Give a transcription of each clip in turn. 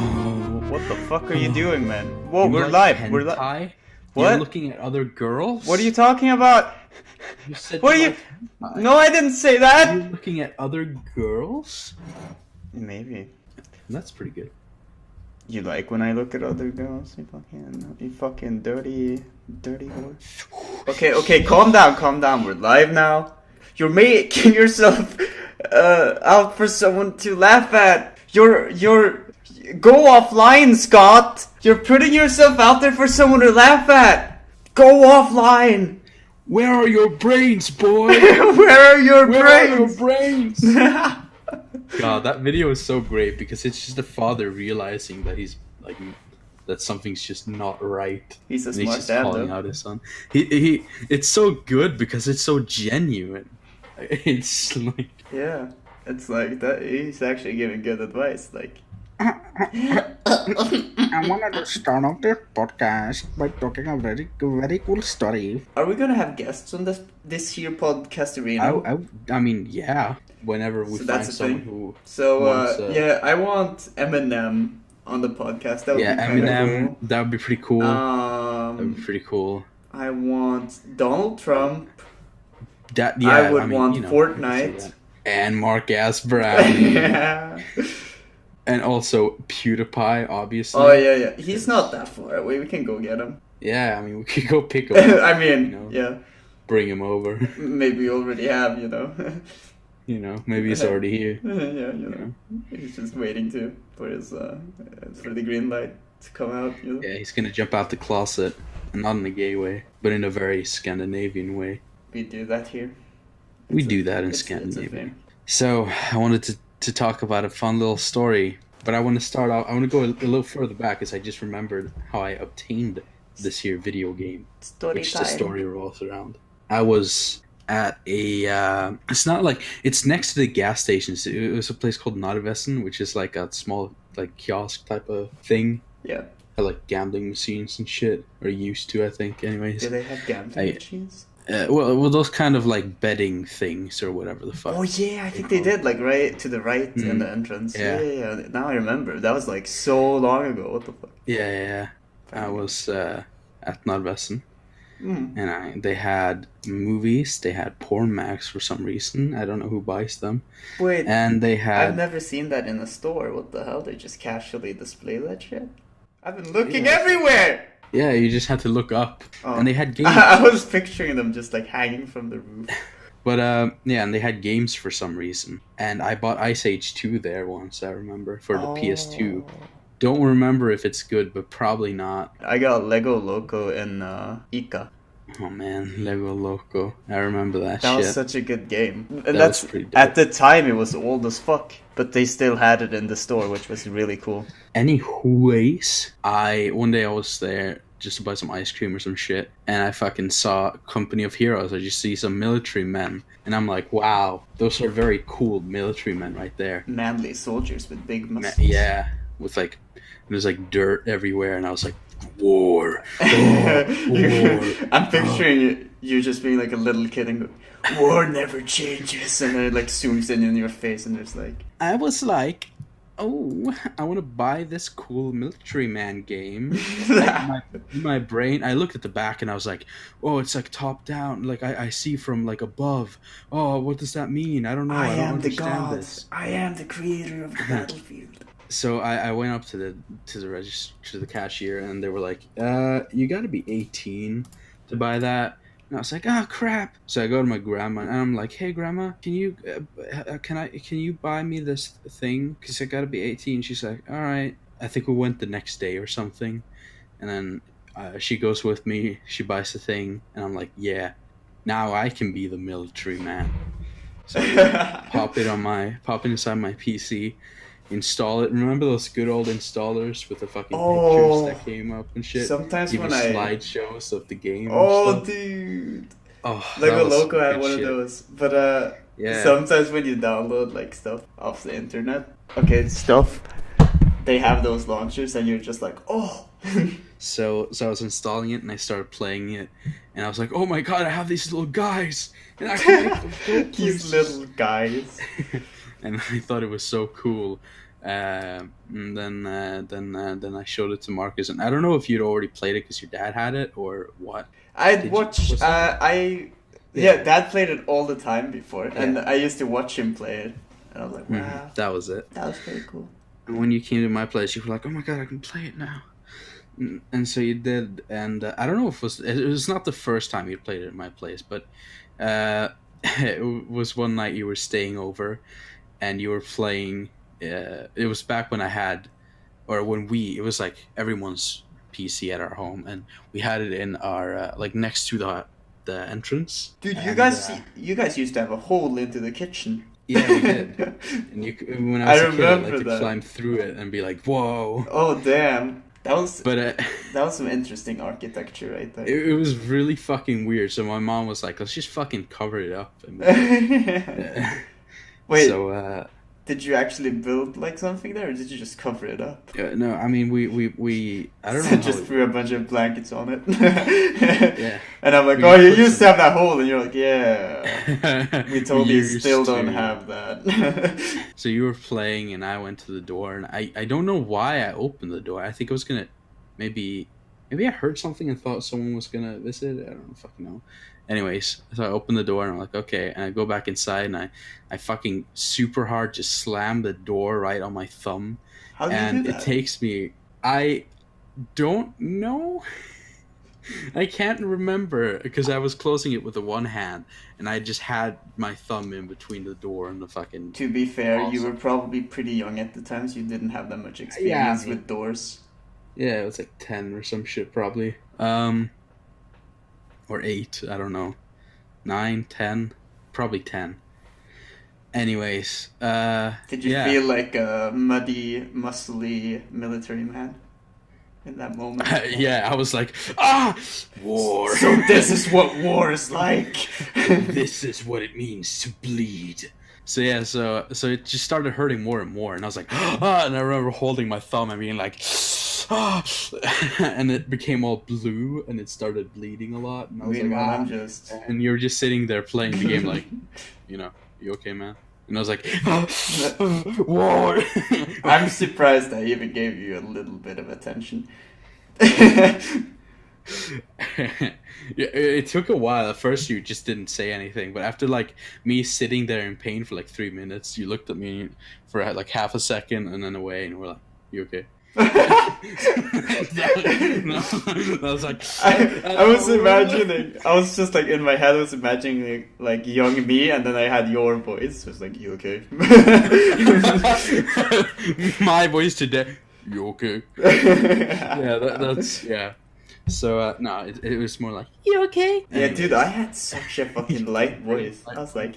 What the fuck are you doing, man? Whoa, You we're like live. We're live. hentai? What? You're looking at other girls? What are you talking about? You said What are you? like hentai. No, I didn't say You're that. looking at other girls? Maybe. That's pretty good. You like when I look at other girls? You fucking dirty whore. Okay, calm down. We're live now. You're making yourself out for someone to laugh at. You're go offline, Scott. You're putting yourself out there for someone to laugh at. Go offline. Where are your brains, boy? Where are your brains? brains? God, that video is so great because it's just a father realizing that he's like that something's just not right. He's a And smart just dad, calling though. out his son. He it's so good because it's so genuine. It's like Yeah, it's like that. He's actually giving good advice. Like, I wanted to start off this podcast by talking a very cool story. are we gonna have guests on this here podcast arena? I mean, yeah. Whenever we So find that's the someone thing. who So once, yeah, I want Eminem on the podcast. That would yeah, be kind of Eminem, that would be pretty cool. cool. That would be pretty cool. I want Donald Trump. That yeah, I would mean, want you know, I can see Fortnite. that. And Mark S. Brown. Yeah. And also PewDiePie, obviously. Oh yeah. He's not that far away. We can go get him. Yeah, I mean, we could go pick him up, I mean, you know. yeah. bring him over. Maybe we already have, you know. You know, maybe he's already here. Yeah, you know. He's just waiting for his for the green light to come out. You know? Yeah, he's gonna jump out the closet, not in a gay way, but in a very Scandinavian way. We do that here. We It's a- do that in it's a Scandinavia. thing. So I wanted to talk about a fun little story, but I want to start off. I want to go a little further back, as I just remembered how I obtained this here video game, Story which time. the story revolves around. I was at a. It's not like it's next to the gas stations. It was a place called Narvesen, which is like a small like kiosk type of thing. Yeah. Like gambling machines and shit, or used to, I think. Anyways, Do they have gambling machines? well, those kind of like betting things or whatever the fuck. Oh yeah, I think they did. Like right to the right in Mhm. the entrance. Yeah. Yeah. Now I remember. That was like so long ago. What the fuck? Yeah. I was at Narvesen, Mm. and they had movies. They had Porn Max for some reason. I don't know who buys them. Wait, And they I've had never seen that in a store. What the hell? They just casually display that shit. I've been looking Yeah. everywhere. yeah. You just had to look up, Oh. and they had games. I was picturing them just like hanging from the roof. But yeah, and they had games for some reason. And I bought Ice Age 2 there once. I remember for the PS2. Don't remember if it's good, but probably not. I got Lego Loco in Ica. Oh man, Lego Loco. I remember that, That shit. was such a good game. And That that's was pretty dope. at the time it was old as fuck, but they still had it in the store, which was really cool. Anyways, one day I was there just to buy some ice cream or some shit, and I fucking saw Company of Heroes. I just see some military men, and I'm like, wow, those are very cool military men right there. Manly soldiers with big muscles. Yeah, with like, there's like dirt everywhere, and I was like, war. War. I'm picturing you just being like a little kid and go, war never changes, and then it like zooms in your face, and there's like, I was like, oh, I want to buy this cool military man game. Like, in my brain, I looked at the back and I was like, oh, it's like top down. Like I see from like above. Oh, what does that mean? I don't know. I don't am the understand god. this. I am the creator of the battlefield. So I went up to the register, to the cashier, and they were like, you got to be 18 to buy that. And I was like, oh crap! So I go to my grandma and I'm like, hey grandma, can you can you buy me this thing? Cause I gotta be 18. She's like, all right. I think we went the next day or something, and then she goes with me. She buys the thing, and I'm like, yeah, now I can be the military man. So I pop it inside my PC. Install it. Remember those good old installers with the fucking Oh. pictures that came up and shit? Sometimes Even when I slideshows of the game. oh and stuff. dude, Oh, Lego that was Loco had good one shit. of those, but Yeah. sometimes when you download like stuff off the internet, they have those launchers, and you're just like, oh. So I was installing it and I started playing it, and I was like, oh my god, I have these little guys, and I can make them go These places. little guys. And I thought it was so cool. Then I showed it to Marcus, and I don't know if you'd already played it because your dad had it or what. I'd Did watch. you- was it- Yeah, Dad played it all the time before, and Yeah. I used to watch him play it, and I was like, wow, That was it. that was pretty cool. And when you came to my place, you were like, "Oh my god, I can play it now," and so you did. And I don't know if it was not the first time you played it at my place, but it was one night you were staying over, and you were playing. It was back when I had, or when it was like everyone's PC at our home, and we had it in our like next to the entrance. Dude, And, you guys used to have a hole into the kitchen. yeah, we did. And when I I was a kid, I remember like to that. climb through it and be like, "Whoa!" Oh damn, that But was some interesting architecture right there. it was really fucking weird. So my mom was like, "Let's just fucking cover it up." And, Wait, So did you actually build like something there, or did you just cover it up? no, I mean we I don't know. Just how threw a bunch of blankets on it. yeah. And I'm like, We oh, you put used to some- have that hole, and you're like, yeah. We totally used still don't to. have that. So you were playing, and I went to the door, and I don't know why I opened the door. I think I was gonna maybe I heard something and thought someone was gonna visit. I don't fucking know. Anyways, so I opened the door and I'm like, okay, and I go back inside and I fucking super hard just slam the door right on my thumb, How do you and do it that? takes me. I don't know. I can't remember because I was closing it with the one hand, and I just had my thumb in between the door and the fucking. To be fair, you Awesome. were probably pretty young at the time, so you didn't have that much experience with doors. Yeah, it was like 10 or some shit probably. Or 8, I don't know. 9, 10, probably 10. Anyways, Did you yeah. feel like a muddy, muscly military man in that moment? yeah, I was like, war. So this is what war is like. This is what it means to bleed. So yeah, so it just started hurting more and more, and I was like, and I remember holding my thumb and being like, and it became all blue, and it started bleeding a lot, and I was Meanwhile, like, I'm just. and you were just sitting there playing the game, like, you okay, man? And I was like, war. I'm surprised I even gave you a little bit of attention. Yeah, it took a while. At first, you just didn't say anything, but after like me sitting there in pain for like 3 minutes, you looked at me for like half a second and then away, and we're like, "You okay?" No, I was like, I was imagining. I was just like in my head. I was imagining like young me, and then I had your voice. It was like, "You okay?" my voice today. You okay? Yeah, that's yeah. So no, it was more like, you okay? Yeah, dude, I had such a fucking light voice. I was like,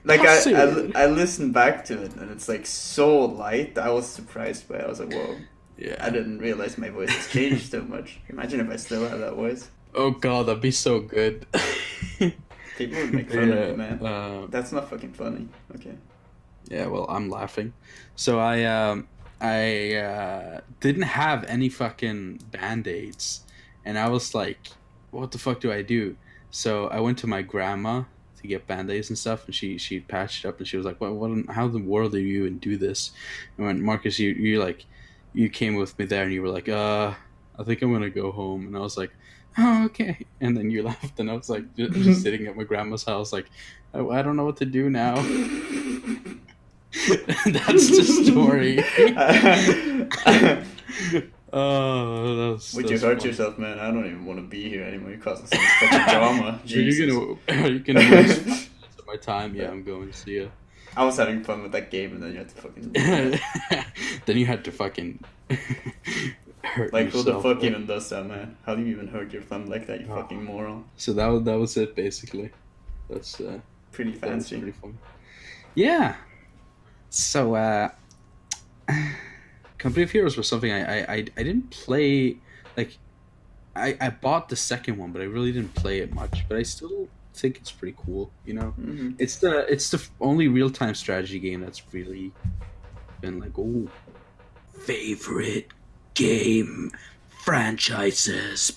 like I listened back to it, and it's like so light. I was surprised by it. I was like, whoa. Yeah. I didn't realize my voice has changed so much. Imagine if I still had that voice. Oh god, that'd be so good. People would make fun of me, man. That's not fucking funny. Okay. Yeah, well, I'm laughing. So I didn't have any fucking band-aids, and I was like, what the fuck do I do? So I went to my grandma to get band-aids and stuff, and she patched up, and she was like, how in the world do you even do this? And when Marcus, you came with me there, and you were like, I think I'm gonna go home, and I was like, oh, okay. And then you left, and I was like, just sitting at my grandma's house, like, I don't know what to do now. That's the story. Oh, that's. Would you hurt yourself, man? I don't even want to be here anymore. You're causing so much fucking drama. Jesus. Are you gonna waste 5 minutes of my time? Yeah, I'm going to see you. I was having fun with that game, and then you had to fucking Then you had to fucking hurt like, who yourself. the fuck even does that, man? How do you even hurt your thumb like that? You fucking moron. So that was it basically. That's Pretty that was fancy. pretty fun. Yeah. So Company of Heroes was something I didn't play. Like, I bought the second one, but I really didn't play it much. But I still think it's pretty cool. You know, Mm-hmm. it's the only real time strategy game that's really been like, oh, favorite game franchises.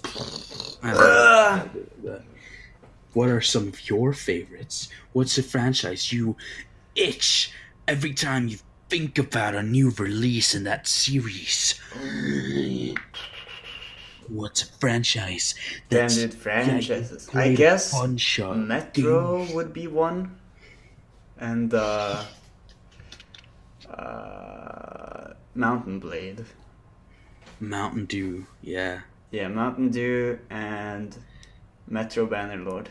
What are some of your favorites? What's a franchise you itch every time you think about a new release in that series, what's a franchise Damn, that's dude, franchises. I played a guess bunch of Metro games? would be one, and Mountain Blade. Mountain Dew, yeah. Yeah, Mountain Dew and Metro Bannerlord.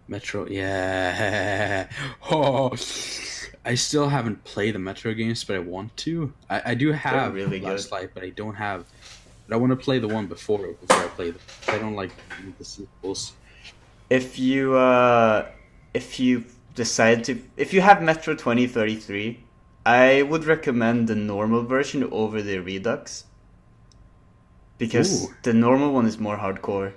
Metro, yeah. Oh, I still haven't played the Metro games, but I want to. I do They're have really good. Last Light, but I don't have. But I want to play the one before I play them. I don't like the sequels. If you decide to, if you have Metro 2033, I would recommend the normal version over the Redux because Ooh, the normal one is more hardcore.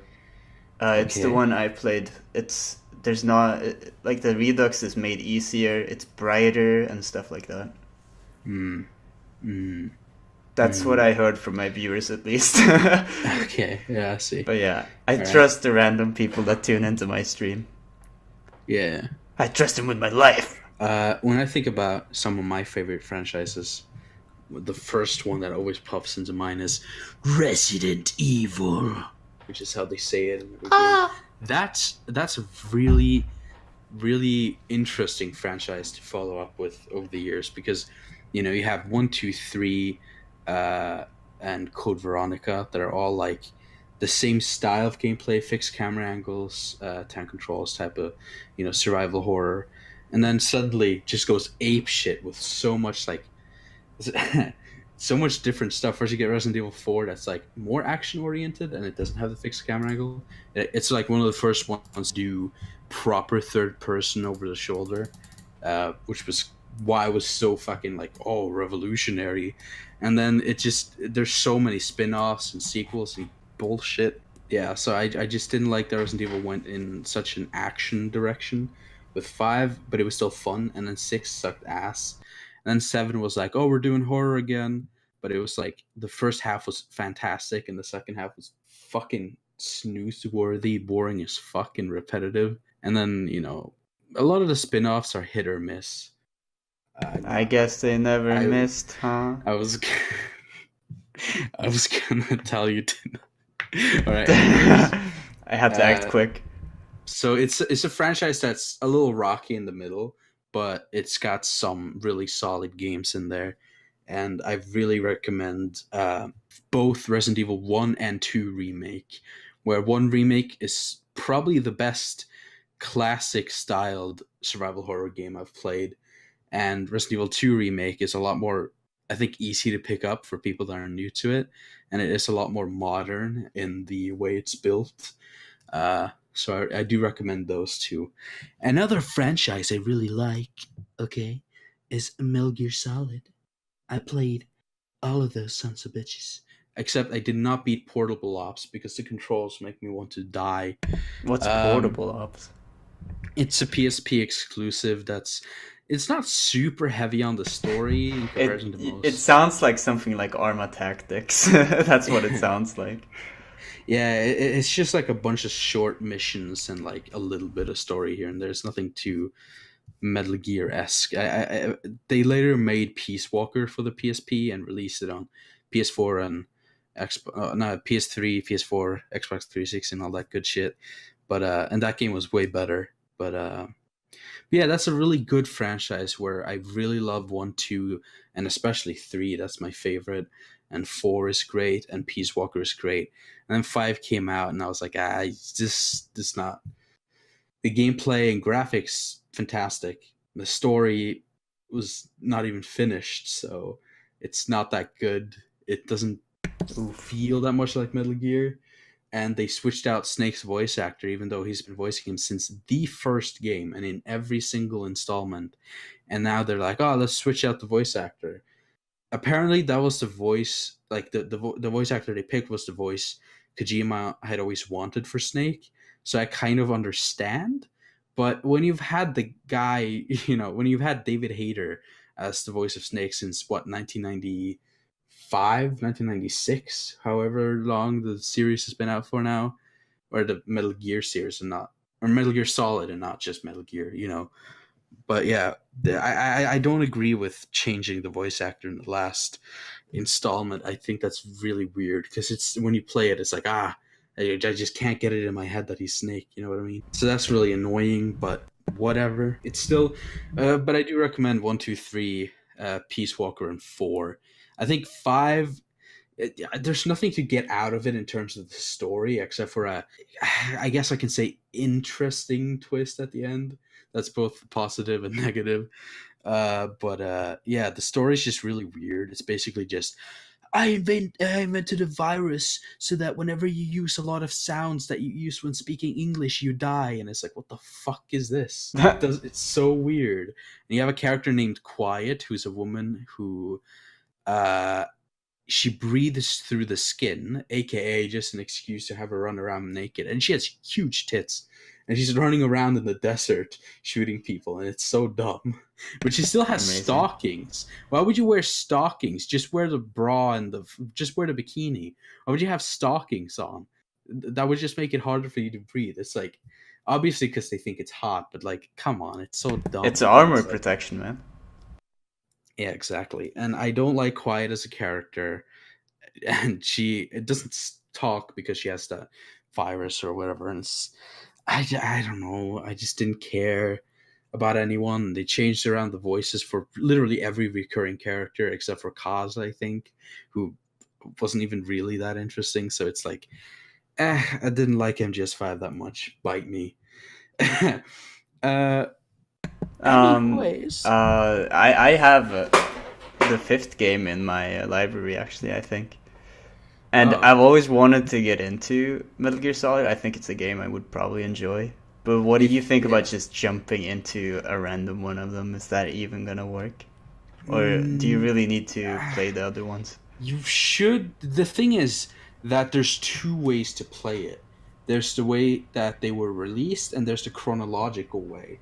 It's the okay. one I played. It's there's not like the Redux is made easier. It's brighter and stuff like that. Hmm. Hmm. That's what Hmm. I heard from my viewers, at least. Okay. Yeah, I see. But yeah, I All right. trust the random people that tune into my stream. Yeah. I trust them with my life. When I think about some of my favorite franchises, the first one that always pops into mind is Resident Evil, which is how they say it in every game. That's a really interesting franchise to follow up with over the years because you have 1, 2, 3, uh, and Code Veronica that are all like the same style of gameplay, fixed camera angles, tank controls type of survival horror, and then suddenly just goes ape shit with so much like so much different stuff. First, you get Resident Evil 4, that's like more action oriented, and it doesn't have the fixed camera angle. It's like one of the first ones to do proper third person over the shoulder, which was why I was so fucking like revolutionary. And then it just there's so many spin-offs and sequels and bullshit. Yeah, so I just didn't like that Resident Evil went in such an action direction with 5, but it was still fun. And then 6 sucked ass. And then 7 was like, oh, we're doing horror again. But it was like the first half was fantastic, and the second half was fucking snooze worthy, boring as fuck, and repetitive. And then a lot of the spin-offs are hit or miss. I guess they never I missed, huh? I was I was gonna tell you to. All right. Anyways, I had to act uh, quick. so it's a franchise that's a little rocky in the middle, but it's got some really solid games in there, and I really recommend both Resident Evil 1 and 2 remake, where 1 remake is probably the best classic styled survival horror game I've played, and Resident Evil 2 remake is a lot more, I think, easy to pick up for people that are new to it, and it is a lot more modern in the way it's built. So I do recommend those two. Another franchise I really like, okay, is Metal Gear Solid. I played all of those sons of bitches. Except I did not beat Portable Ops because the controls make me want to die. What's Um, portable ops? it's a PSP exclusive. It's not super heavy on the story in comparison to It most. sounds like something like Arma Tactics. That's what it sounds like. Yeah, it's just like a bunch of short missions and like a little bit of story here and there's nothing too Metal Gear esque. They later made Peace Walker for the PSP and released it on PS4 and no, PS3, PS4, Xbox 360, and all that good shit. But and that game was way better. But yeah, that's a really good franchise where I really love 1, 2, and especially 3. That's my favorite. And 4 is great, and Peace Walker is great. And then 5 came out, and I was like, this not the gameplay and graphics fantastic. The story was not even finished, so it's not that good. It doesn't Oof. feel that much like Metal Gear. And they switched out Snake's voice actor, even though he's been voicing him since the first game and in every single installment. And now they're like, oh, let's switch out the voice actor. Apparently, that was the voice, like the voice actor they picked was the voice Kojima had always wanted for Snake. So I kind of understand. But when you've had the guy, when you've had David Hayter as the voice of Snake since what, 1995, 1996, however long the series has been out for now, or the Metal Gear series and not, or Metal Gear Solid and not just Metal Gear, But yeah, I don't agree with changing the voice actor in the last installment. I think that's really weird because it's when you play it, it's like I just can't get it in my head that he's Snake. You know what I mean? So that's really annoying. But whatever. It's still, but I do recommend 1, 2, 3, Peace Walker, and 4. I think 5. There's nothing to get out of it in terms of the story except for I guess I can say, interesting twist at the end. That's both positive and negative. But yeah, the story's just really weird. It's basically just I invented a virus so that whenever you use a lot of sounds that you use when speaking English, you die. And it's like, what the fuck is this? It's so weird. And you have a character named Quiet, who's a woman who uh she breathes through the skin, aka just an excuse to have her run around naked. And she has huge tits. And she's running around in the desert shooting people, and it's so dumb. But she still has Amazing. stockings. Why would you wear stockings? Just wear the bra and just wear the bikini. Why would you have stockings on? That would just make it harder for you to breathe. It's like, obviously because they think it's hot, but like, come on, it's so dumb. It's armor It's like, protection, man. yeah, exactly. And I don't like Quiet as a character. And it doesn't talk because she has the virus or whatever. And I don't know. I just didn't care about anyone. They changed around the voices for literally every recurring character except for Kaz, I think, who wasn't even really that interesting. So it's like, I didn't like MGS5 that much. Bite me. uh, Anyways. I have the 5th game in my library, actually, I think. And Oh. I've always wanted to get into Metal Gear Solid. I think it's a game I would probably enjoy. But what do you think about just jumping into a random one of them? Is that even gonna work? Or do you really need to play the other ones? You should. The thing is that there's 2 ways to play it. There's the way that they were released, and there's the chronological way.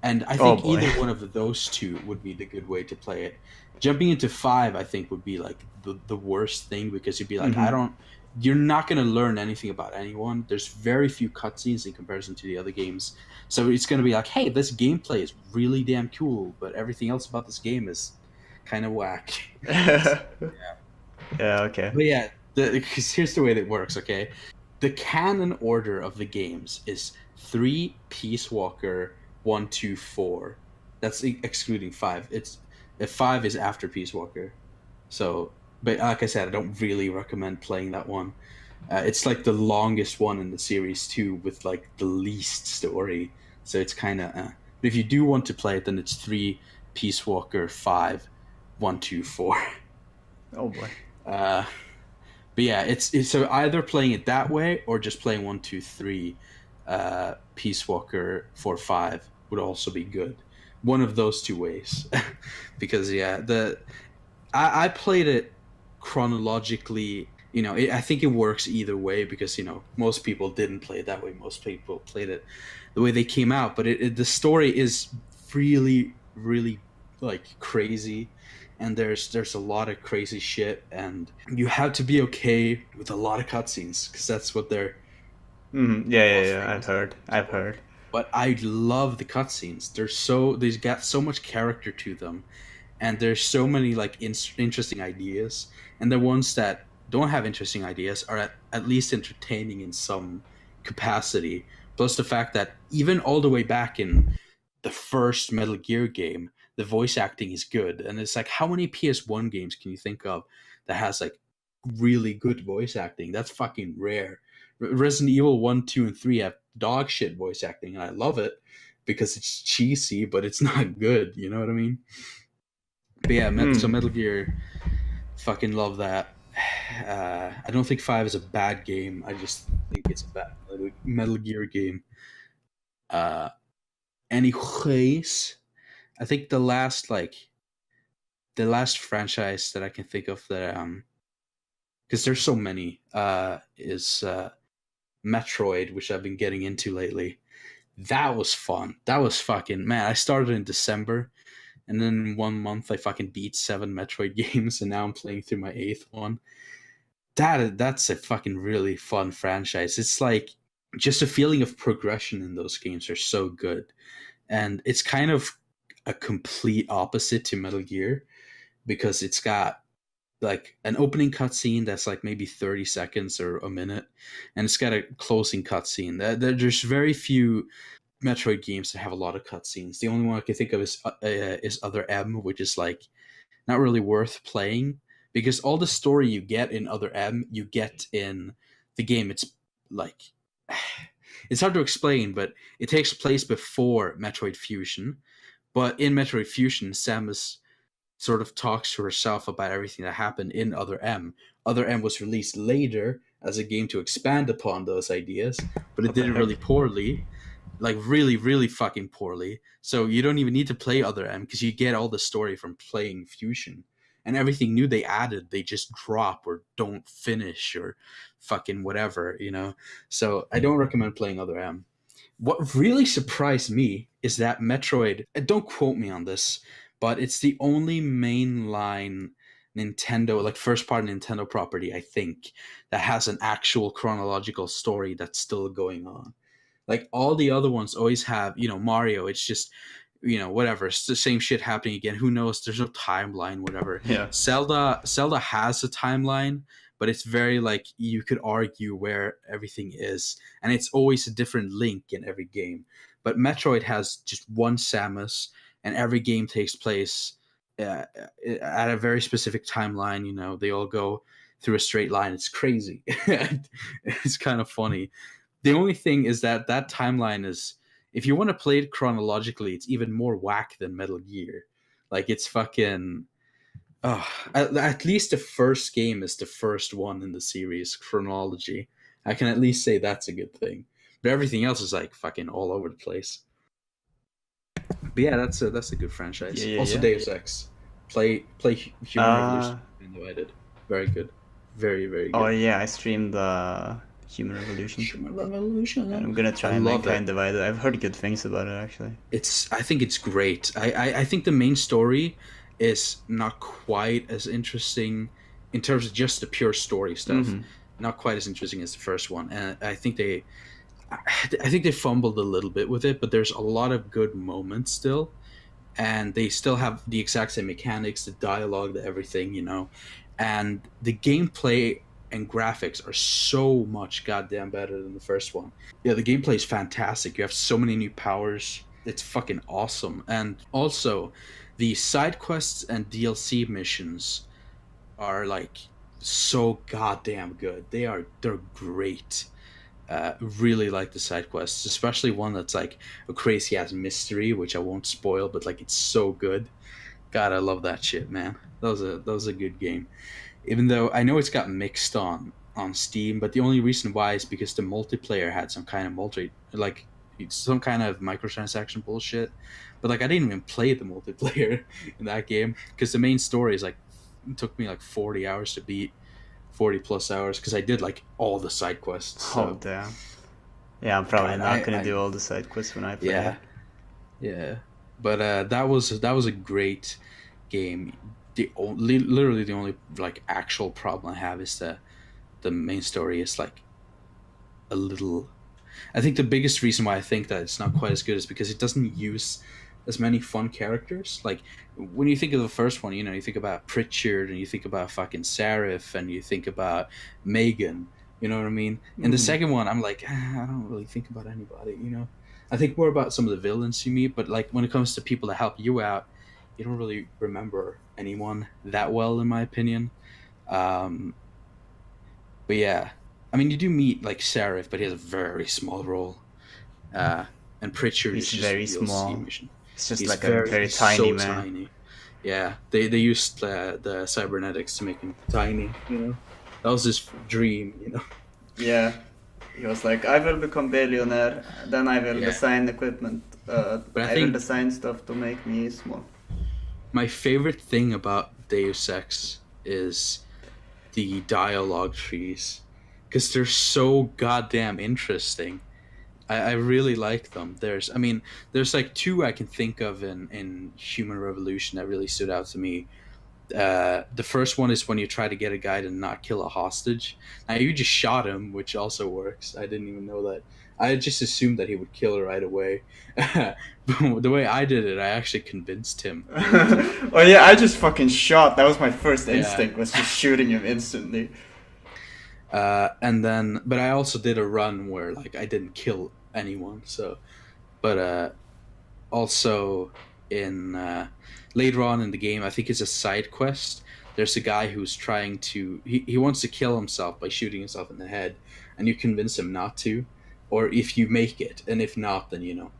And I Oh, think boy. either one of those 2 would be the good way to play it. Jumping into 5, I think, would be like the worst thing because you'd be like, Mhm. you're not going to learn anything about anyone. There's very few cutscenes in comparison to the other games. So it's going to be like, hey, this gameplay is really damn cool, but everything else about this game is kind of whack. Yeah, okay. But yeah, because here's the way that works, okay? The canon order of the games is 3 Peace Walker, 1, 2, 4. That's excluding 5. 5 is after Peace Walker. So, but like I said, I don't really recommend playing that one. It's like the longest one in the series too, with like the least story. So it's kind of. But if you do want to play it, then it's 3 Peace Walker, 5, 1, 2, 4. Oh, boy. But yeah, it's so either playing it that way or just playing 1, 2, 3, Peace Walker 4, 5 would also be good. One of those 2 ways, because yeah, I played it chronologically. I think it works either way because most people didn't play it that way. Most people played it the way they came out, but the story is really, really like crazy. And there's a lot of crazy shit, and you have to be okay with a lot of cutscenes because that's what they're. Yeah. I've heard. But I love the cutscenes. They've got so much character to them, and there's so many like interesting ideas. And the ones that don't have interesting ideas are at least entertaining in some capacity. Plus the fact that even all the way back in the first Metal Gear game, the voice acting is good. And it's like, how many PS1 games can you think of that has like really good voice acting? That's fucking rare. Resident Evil 1, 2, and 3 have dog shit voice acting, and I love it because it's cheesy, but it's not good. You know what I mean? But yeah, so Metal Gear, fucking love that. I don't think 5 is a bad game. I just think it's a bad Metal Gear game. Anyways, I think the last franchise that I can think of that because there's so many is Metroid, which I've been getting into lately. That was fun. That was fucking, man. I started in December, and then in 1 month I fucking beat 7 Metroid games, and now I'm playing through my 8th one. That's a fucking really fun franchise. It's like just a feeling of progression in those games are so good, and it's kind of a complete opposite to Metal Gear because it's got like an opening cutscene that's like maybe 30 seconds or a minute, and it's got a closing cutscene. There's very few Metroid games that have a lot of cutscenes. The only one I can think of is Other M, which is like not really worth playing because all the story you get in Other M, you get in the game. It's like it's hard to explain, but it takes place before Metroid Fusion. But in Metroid Fusion, Samus sort of talks to herself about everything that happened in Other M. Other M was released later as a game to expand upon those ideas, but it did it really poorly. Like really, really fucking poorly. So you don't even need to play Other M because you get all the story from playing Fusion. And everything new they added, they just drop or don't finish or fucking whatever, you know? So I don't recommend playing Other M. What really surprised me is that Metroid, don't quote me on this, but it's the only mainline Nintendo, like first party Nintendo property, I think, that has an actual chronological story that's still going on. Like all the other ones always have, you know, Mario, it's just, you know, whatever, it's the same shit happening again. Who knows? There's no timeline, whatever. Yeah. Zelda has a timeline, but it's very like you could argue where everything is, and it's always a different Link in every game. But Metroid has just one Samus, and every game takes place at a very specific timeline. You know, they all go through a straight line. It's crazy. It's kind of funny. The only thing is that timeline is, if you want to play it chronologically, it's even more whack than Metal Gear. Like it's fucking. Oh, at least the first game is the first one in the series chronology. I can at least say that's a good thing. But everything else is like fucking all over the place. But yeah, that's a good franchise. Yeah, also, yeah. Deus Ex. Play Human Revolution. Invited. Very good. Very, very good. Oh yeah, I streamed Human Revolution. Human Revolution. I'm gonna try I love Mankind Divided. I've heard good things about it actually. I think it's great. I think the main story is not quite as interesting in terms of just the pure story stuff. Mhm. Not quite as interesting as the first one, and I think they fumbled a little bit with it. But there's a lot of good moments still, and they still have the exact same mechanics, the dialogue, the everything, you know, and the gameplay and graphics are so much goddamn better than the first one. Yeah, the gameplay is fantastic. You have so many new powers. It's fucking awesome. And also, the side quests and DLC missions are like so goddamn good. They're great. Really like the side quests, especially one that's like a crazy ass mystery, which I won't spoil, but like it's so good. God, I love that shit, man. That was a good game. Even though I know it's got mixed on Steam, but the only reason why is because the multiplayer had some kind of some kind of microtransaction bullshit. But like I didn't even play the multiplayer in that game because the main story is like it took me like 40 hours to beat, 40 plus hours because I did like all the side quests. So. Oh damn. Yeah, I'm probably God, not gonna do all the side quests when I play. Yeah, yeah. But that was a great game. Literally the only like actual problem I have is the main story is like a little. I think the biggest reason why I think that it's not quite as good is because it doesn't use as many fun characters. Like when you think of the first one, you know, you think about Pritchard and you think about fucking Seraph and you think about Megan. You know what I mean? And the Mhm. second one, I'm like, I don't really think about anybody. You know, I think more about some of the villains you meet. But like when it comes to people that help you out, you don't really remember anyone that well, in my opinion. But yeah, I mean, you do meet like Seraph, but he has a very small role. And Pritchard He's is just very a DLC small. mission. It's just He's like a very he's tiny so man. Tiny. Yeah, they used the cybernetics to make him tiny. You know, that was his dream. You know. Yeah. He was like, I will become billionaire, then I will Yeah. design equipment. But I I will think- design stuff to make me small. My favorite thing about Deus Ex is the dialogue trees, because they're so goddamn interesting. I really like them. There's like two I can think of in Human Revolution that really stood out to me. The first one is when you try to get a guy to not kill a hostage. Now you just shot him, which also works. I didn't even know that. I just assumed that he would kill her right away. But the way I did it, I actually convinced him. Oh yeah, I just fucking shot. That was my first Yeah. instinct, was just shooting him instantly. And then, but I also did a run where like I didn't kill anyone. So, but also in later on in the game, I think it's a side quest. There's a guy who's trying to he wants to kill himself by shooting himself in the head, and you convince him not to, or if you make it, and if not, then you know.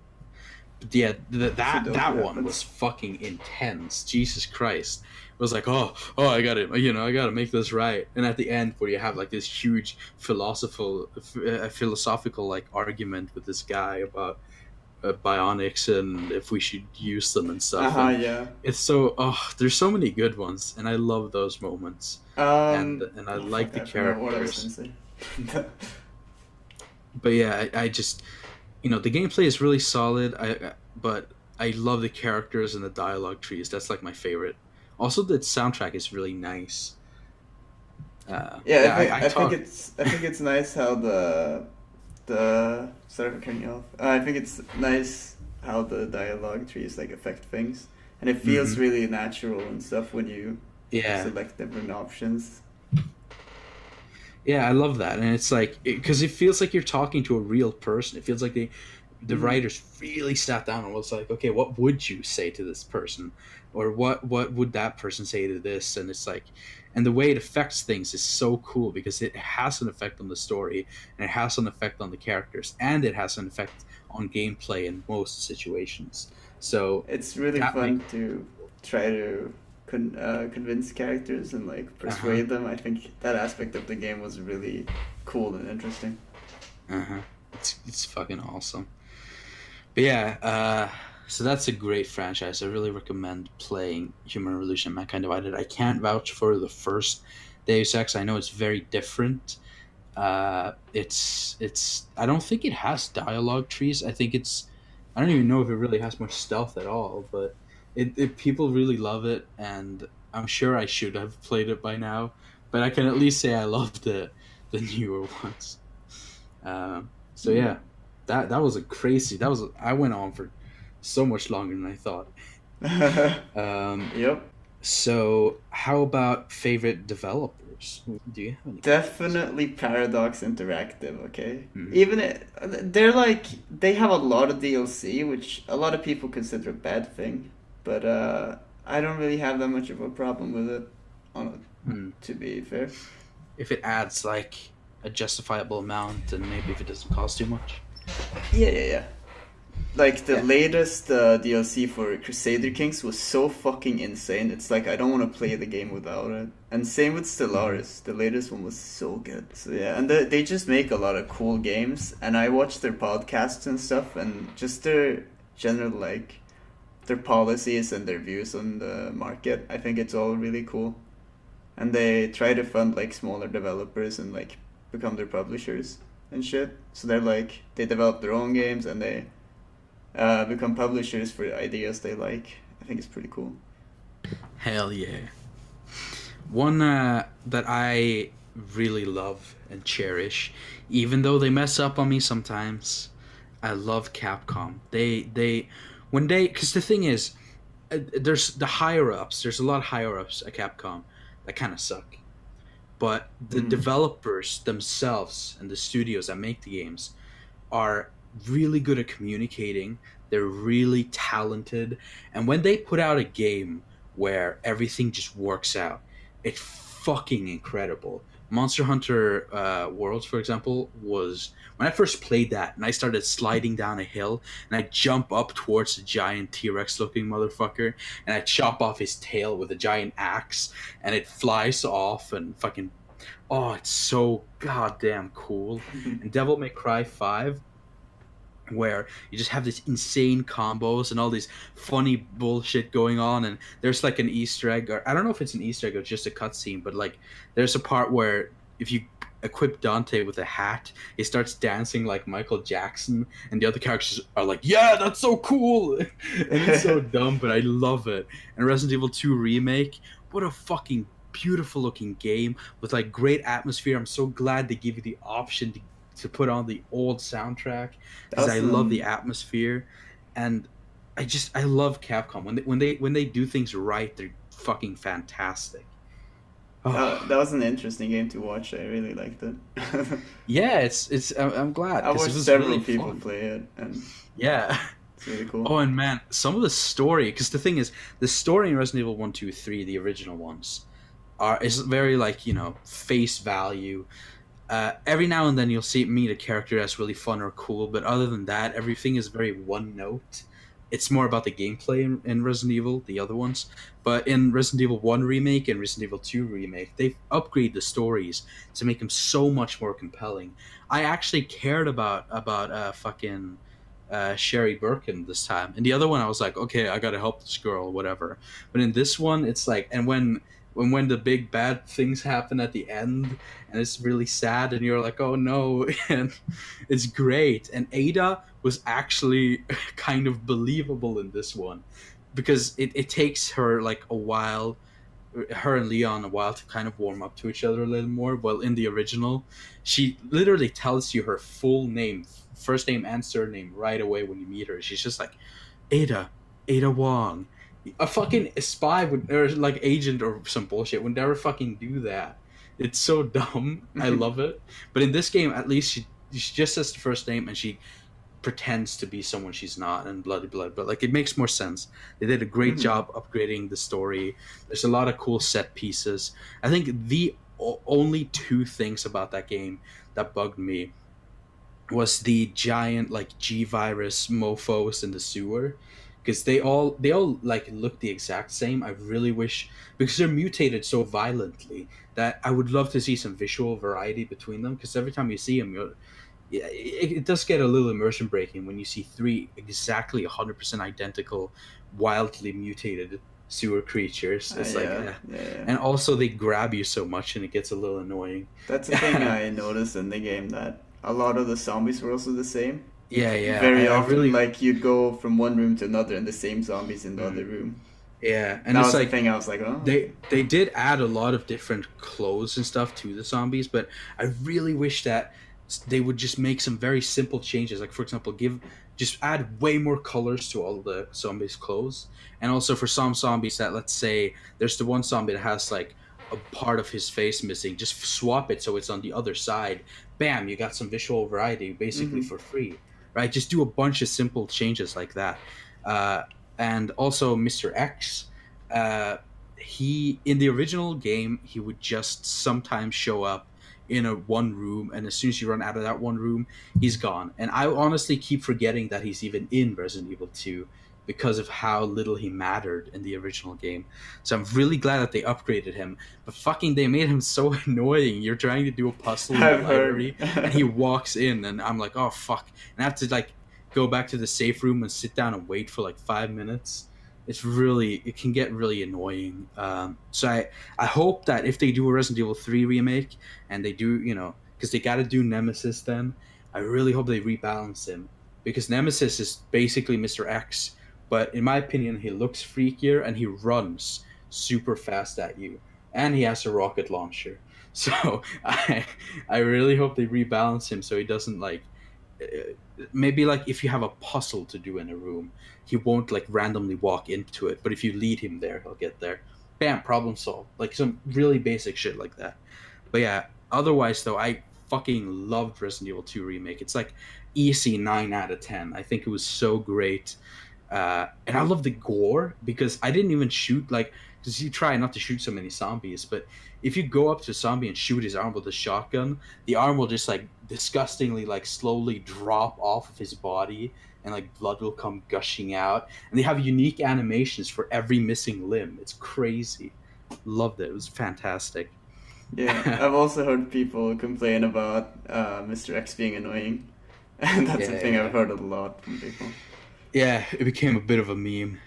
But yeah, that So that what one happens? was fucking intense. Jesus Christ. It was like, oh, I got it. You know, I got to make this right. And at the end, where you have like this huge philosophical like argument with this guy about bionics and if we should use them and stuff. And Yeah. it's so there's so many good ones, and I love those moments. And I like the fuck, I forgot what I was characters. gonna say. But yeah, I just, you know, the gameplay is really solid. But I love the characters and the dialogue trees. That's like my favorite. Also, the soundtrack is really nice. I think it's nice how the sorry for cutting you off. I think it's nice how the dialogue trees like affect things, and it feels Mhm. really natural and stuff when you Yeah, select different options. yeah, I love that, and it's like because it feels like you're talking to a real person. It feels like the Mhm. writers really sat down and was like, okay, what would you say to this person, or what would that person say to this? And it's like, and the way it affects things is so cool because it has an effect on the story, and it has an effect on the characters, and it has an effect on gameplay in most situations. So It's really that fun to try to convince characters and like persuade them. I think that aspect of the game was really cool and interesting. it's fucking awesome. But yeah, so that's a great franchise. I really recommend playing Human Revolution Mankind Divided. I can't vouch for the first Deus Ex. I know it's very different. It's I don't think it has dialogue trees. I don't even know if it really has much stealth at all, but it people really love it, and I'm sure I should have played it by now, but I can at least say I love the newer ones. So yeah, that was a crazy. I went on for so much longer than I thought. Yep. So how about favorite developers? Do you have any? Definitely Paradox Interactive, okay? Mhm. They're like, they have a lot of DLC, which a lot of people consider a bad thing, but I don't really have that much of a problem with it, Hmm. to be fair. If it adds like a justifiable amount, and maybe if it doesn't cost too much. Yeah. Like, the Yeah. latest DLC for Crusader Kings was so fucking insane. It's like, I don't want to play the game without it. And same with Stellaris. The latest one was so good. So yeah, and they just make a lot of cool games. And I watch their podcasts and stuff, and just their general, like, their policies and their views on the market. I think it's all really cool. And they try to fund, like, smaller developers and, like, become their publishers and shit. So they're like, they develop their own games and they become publishers for ideas they like. I think it's pretty cool. Hell yeah. One that I really love and cherish, even though they mess up on me sometimes, I love Capcom. Because the thing is, there's the higher ups. There's a lot of higher ups at Capcom that kind of suck. But the developers themselves and the studios that make the games are really good at communicating. They're really talented, and when they put out a game where everything just works out, it's fucking incredible. Monster Hunter Worlds, for example, was when I first played that, and I started sliding down a hill, and I jump up towards a giant T-Rex looking motherfucker, and I chop off his tail with a giant axe, and it flies off, and fucking, oh, it's so goddamn cool. And Devil May Cry 5, where you just have this insane combos and all these funny bullshit going on, and there's like an Easter egg, or I don't know if it's an Easter egg or just a cutscene, but like there's a part where if you equip Dante with a hat, he starts dancing like Michael Jackson, and the other characters are like, yeah, that's so cool. And it's so dumb, but I love it. And Resident Evil 2 Remake, what a fucking beautiful looking game with like great atmosphere. I'm so glad they give you the option to put on the old soundtrack because I Awesome. love the atmosphere, and I love Capcom when they do things right. They're fucking fantastic. Oh, That was an interesting game to watch. I really liked it. yeah, it's I'm glad I 'cause watched it was several really people fun. play it, and Yeah. it's really cool. Oh, and man, some of the story, because the thing is, the story in Resident Evil 1, 2, 3, the original ones, is very like, face value. Every now and then you'll see meet a character that's really fun or cool, but other than that, everything is very one note. It's more about the gameplay in Resident Evil, the other ones. But in Resident Evil 1 Remake and Resident Evil 2 Remake, they've upgraded the stories to make them so much more compelling. I actually cared about fucking Sherry Birkin this time. And the other one, I was like, okay, I gotta help this girl, whatever. But in this one, it's like, and when the big bad things happen at the end, and it's really sad, and you're like, oh no, and it's great. And Ada was actually kind of believable in this one because it takes her like a while, her and Leon a while to kind of warm up to each other a little more. Well, in the original, she literally tells you her full name, first name and surname right away when you meet her. She's just like, Ada Wong. A fucking spy would, or like agent or some bullshit would never fucking do that. It's so dumb. I love it. But in this game, at least she just says the first name and she pretends to be someone she's not, and bloody blood, but like it makes more sense. They did a great job upgrading the story. There's a lot of cool set pieces. I think the only two things about that game that bugged me was the giant like G virus mofos in the sewer, because they all like look the exact same. I really wish, because they're mutated so violently, that I would love to see some visual variety between them, because every time you see them, yeah, it does get a little immersion breaking when you see three exactly 100% identical, wildly mutated sewer creatures. It's like, yeah. and also they grab you so much, and it gets a little annoying. That's the thing I noticed in the game, that a lot of the zombies were also the same. Yeah. Very I often, really, like you'd go from one room to another, and the same zombies in the other room. yeah, and That it's was like the thing. I was like, oh. they did add a lot of different clothes and stuff to the zombies, but I really wish that they would just make some very simple changes. Like, for example, just add way more colors to all the zombies' clothes, and also for some zombies that, let's say there's the one zombie that has like a part of his face missing, just swap it so it's on the other side. Bam, you got some visual variety basically for free, right? Just do a bunch of simple changes like that. And also Mr. X, he in the original game he would just sometimes show up in a one room, and as soon as you run out of that one room, he's gone. And I honestly keep forgetting that he's even in Resident Evil 2 because of how little he mattered in the original game. So I'm really glad that they upgraded him. But fucking they made him so annoying. You're trying to do a puzzle in the I've heard. library and he walks in, and I'm like, oh fuck. And I have to like go back to the safe room and sit down and wait for like 5 minutes. It can get really annoying. So I hope that if they do a Resident Evil 3 remake, and they do, because they got to do Nemesis then, I really hope they rebalance him, because Nemesis is basically Mr. X, but in my opinion, he looks freakier and he runs super fast at you, and he has a rocket launcher. So I really hope they rebalance him so he doesn't like. Maybe like if you have a puzzle to do in a room, he won't like randomly walk into it, but if you lead him there, he'll get there. Bam, problem solved. Like some really basic shit like that. But yeah, otherwise though, I fucking loved Resident Evil 2 remake. It's like easy 9 out of 10. I think it was so great. And I love the gore, because I didn't even shoot, like, because you try not to shoot so many zombies, but if you go up to a zombie and shoot his arm with a shotgun, the arm will just like disgustingly like slowly drop off of his body, and like blood will come gushing out, and they have unique animations for every missing limb. It's crazy. Loved it. It was fantastic. Yeah, I've also heard people complain about Mr. X being annoying, and that's a thing I've heard a lot from people. Yeah, it became a bit of a meme.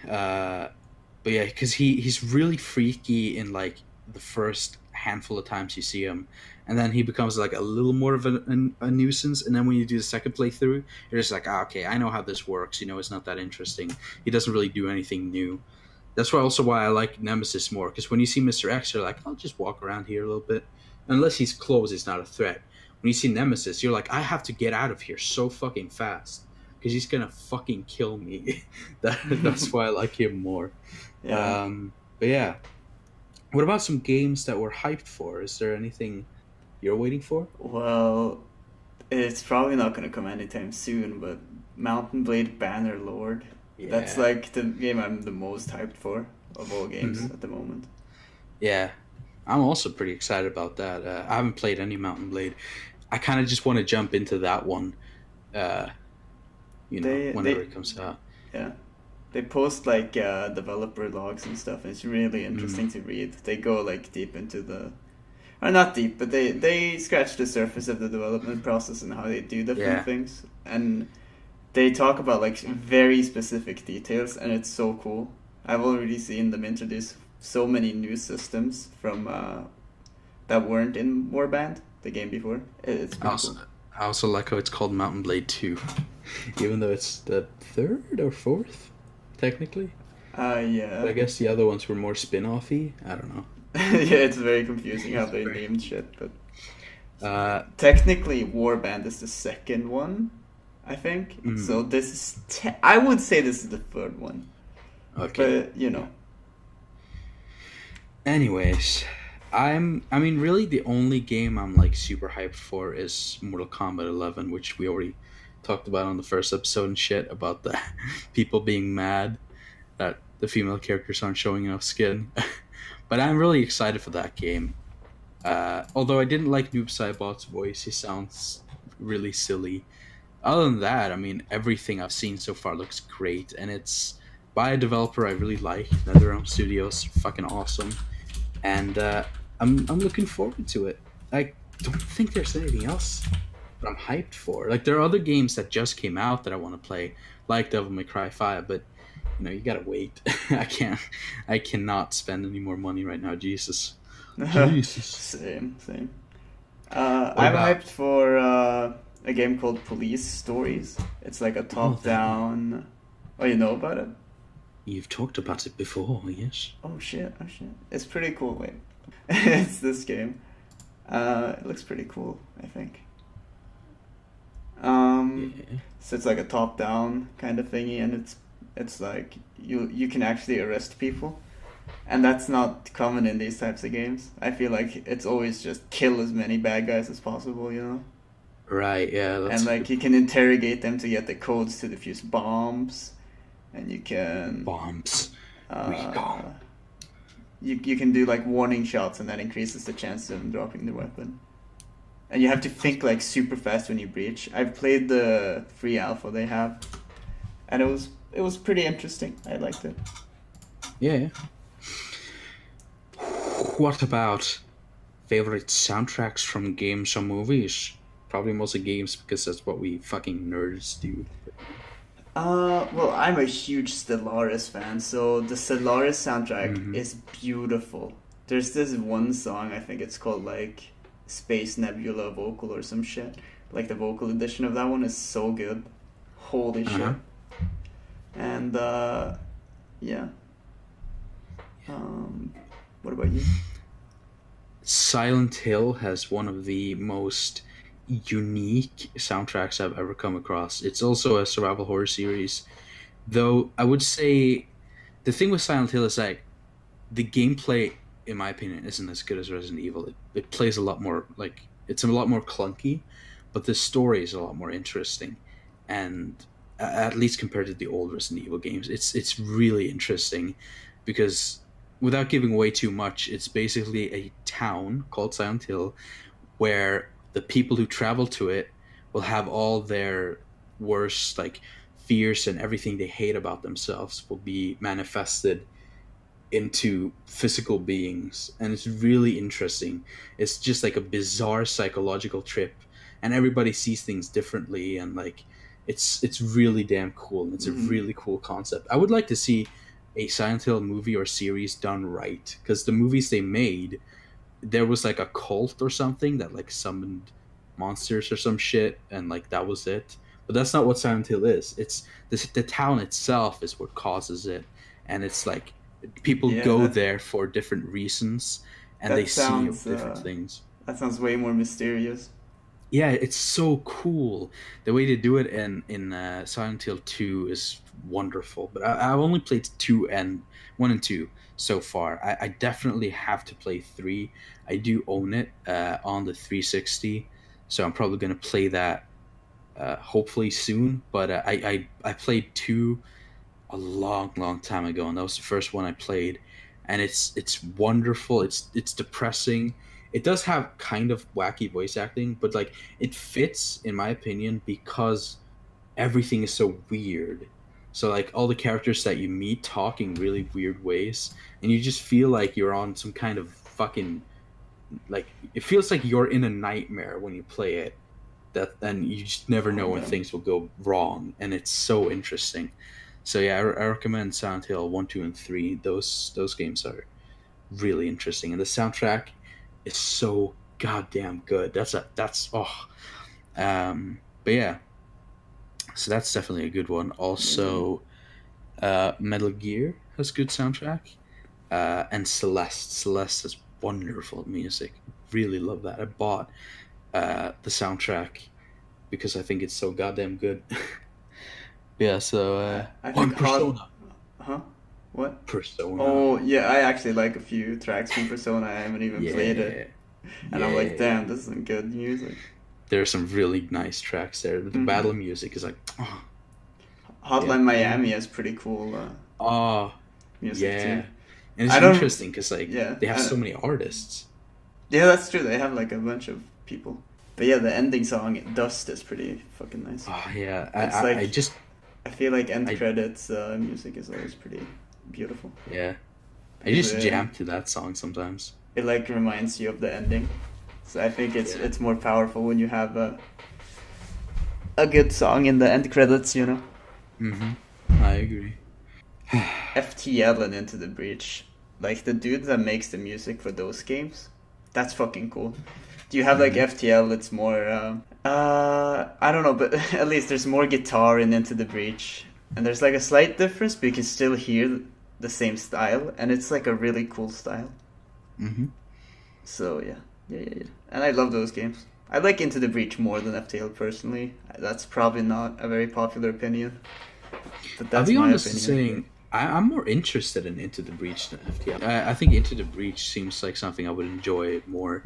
But yeah, because he's really freaky in like the first handful of times you see him, and then he becomes like a little more of a nuisance. And then when you do the second playthrough, you're just like, okay, I know how this works. It's not that interesting. He doesn't really do anything new. That's why I like Nemesis more, because when you see Mr. X, you're like, I'll just walk around here a little bit. Unless he's close, it's not a threat. when you see Nemesis, you're like, I have to get out of here so fucking fast because he's gonna fucking kill me. That's why I like him more. Yeah. But yeah, what about some games that we're hyped for? Is there anything you're waiting for? Well, it's probably not gonna come anytime soon, but Mountain Blade Bannerlord. That's Yeah. like the game I'm the most hyped for of all games Mhm. at the moment. Yeah, I'm also pretty excited about that. I haven't played any Mountain Blade. I kind of just want to jump into that one, uh, whenever They it comes out. yeah. They post like developer logs and stuff, and it's really Mm, interesting to read. They go like deep into the, or not deep, but they scratch the surface of the development process and how they do different yeah, things, and they talk about like very specific details, and it's so cool. I've already seen them introduce so many new systems from that weren't in Warband, the game before. It's I pretty also, cool. I also like how it's called Mountain Blade 2, even though it's the third or fourth, technically. But Yeah. I guess the other ones were more spin-offy. I don't know. Yeah, it's very confusing how It's they very- named shit, but Uh, technically Warband is the second one, I think. mm, So this is I would say this is the third one, okay. but you know. Anyways, I mean, really, the only game I'm like super hyped for is Mortal Kombat 11, which we already talked about on the first episode and shit about the people being mad that the female characters aren't showing enough skin. But I'm really excited for that game. Although I didn't like Noob Saibot's voice, he sounds really silly. Other than that, I mean, everything I've seen so far looks great, and it's by a developer I really like. NetherRealm Studios, fucking awesome, and I'm looking forward to it. I don't think there's anything else that I'm hyped for. Like there are other games that just came out that I want to play, like Devil May Cry 5, but you gotta wait. I cannot spend any more money right now. Jesus, Jesus. Same. What I'm about? hyped for a game called Police Stories. It's like a Oh, that one. top-down. Oh, you know about it? You've talked about it before, yes. Oh shit! Oh shit! It's pretty cool. Wait, it's this game. It looks pretty cool, I think. Yeah. So it's like a top-down kind of thingy, and it's like you can actually arrest people, and that's not common in these types of games. I feel like it's always just kill as many bad guys as possible, you know? Right. Yeah. And That's like you can interrogate them to get the codes to defuse bombs, and you can bombs. We uh, go. you can do like warning shots, and that increases the chance of them dropping the weapon. And you have to think like super fast when you breach. I've played the free alpha they have, and it was pretty interesting. I liked it. Yeah. What about favorite soundtracks from games or movies? Probably mostly games because that's what we fucking nerds do. Well, I'm a huge Stellaris fan, so the Stellaris soundtrack Hmm. is beautiful. There's this one song, I think it's called like Space Nebula Vocal or some shit. Like the vocal edition of that one is so good. Holy Uh-huh. shit. And yeah. Um, what about you? Silent Hill has one of the most unique soundtracks I've ever come across. It's also a survival horror series, though I would say the thing with Silent Hill is like the gameplay, in my opinion, isn't as good as Resident Evil. It plays a lot more like it's a lot more clunky, but the story is a lot more interesting, and at least compared to the old Resident Evil games, it's really interesting because without giving away too much, it's basically a town called Silent Hill where the people who travel to it will have all their worst like fears and everything they hate about themselves will be manifested into physical beings, and it's really interesting. It's just like a bizarre psychological trip, and everybody sees things differently, and like it's really damn cool, and it's a Hmm. really cool concept. I would like to see a Silent Hill movie or series done right, because the movies they made, there was like a cult or something that like summoned monsters or some shit, and like that was it. But that's not what Silent Hill is. It's the town itself is what causes it, and it's like people Yeah, go that there for different reasons, and they that see sounds different things. that sounds way more mysterious. yeah, it's so cool. The way they do it in Silent Hill 2 is wonderful. But I've only played 2 and 1 and 2 so far. I definitely have to play 3. I do own it on the 360, so I'm probably gonna play that hopefully soon. But I played 2 a long time ago, and that was the first one I played, and it's wonderful. It's depressing. It does have kind of wacky voice acting, but like it fits in my opinion because everything is so weird. So like all the characters that you meet talk in really weird ways, and you just feel like you're on some kind of fucking like it feels like you're in a nightmare when you play it. That and you just never know when things will go wrong, and it's so interesting. So yeah, I recommend Silent Hill 1, 2, and 3. Those games are really interesting, and the soundtrack is so goddamn good. That's oh, but yeah, so that's definitely a good one. Also, Metal Gear has good soundtrack, and Celeste has wonderful music. Really love that. I bought the soundtrack because I think it's so goddamn good. Yeah, so I one think Hot. Persona. Huh? What? Persona. Oh yeah, I actually like a few tracks from Persona. I haven't even played it, and I'm like, damn, this is some good music. There are some really nice tracks there. The battle music is like, oh, Hotline Miami has pretty cool music yeah, too. and I it's don't- interesting because like yeah, they have I- so many artists. Yeah, that's true. They have like a bunch of people. But yeah, the ending song Dust is pretty fucking nice. Oh yeah, It's I, like- I just I feel like end I- credits music is always pretty beautiful. yeah, I just Yeah. jam to that song sometimes. It like reminds you of the ending. So I think it's Yeah. it's more powerful when you have a good song in the end credits, you know. I agree. FTL and Into the Breach, like the dude that makes the music for those games, that's fucking cool. Do you have like FTL? It's more, I don't know, but at least there's more guitar in Into the Breach, and there's like a slight difference, but you can still hear the same style, and it's like a really cool style. Mm-hmm. So yeah, and I love those games. I like Into the Breach more than FTL personally. That's probably not a very popular opinion, but I'll that's be my honest opinion. saying I'm more interested in Into the Breach than FTL. I think Into the Breach seems like something I would enjoy more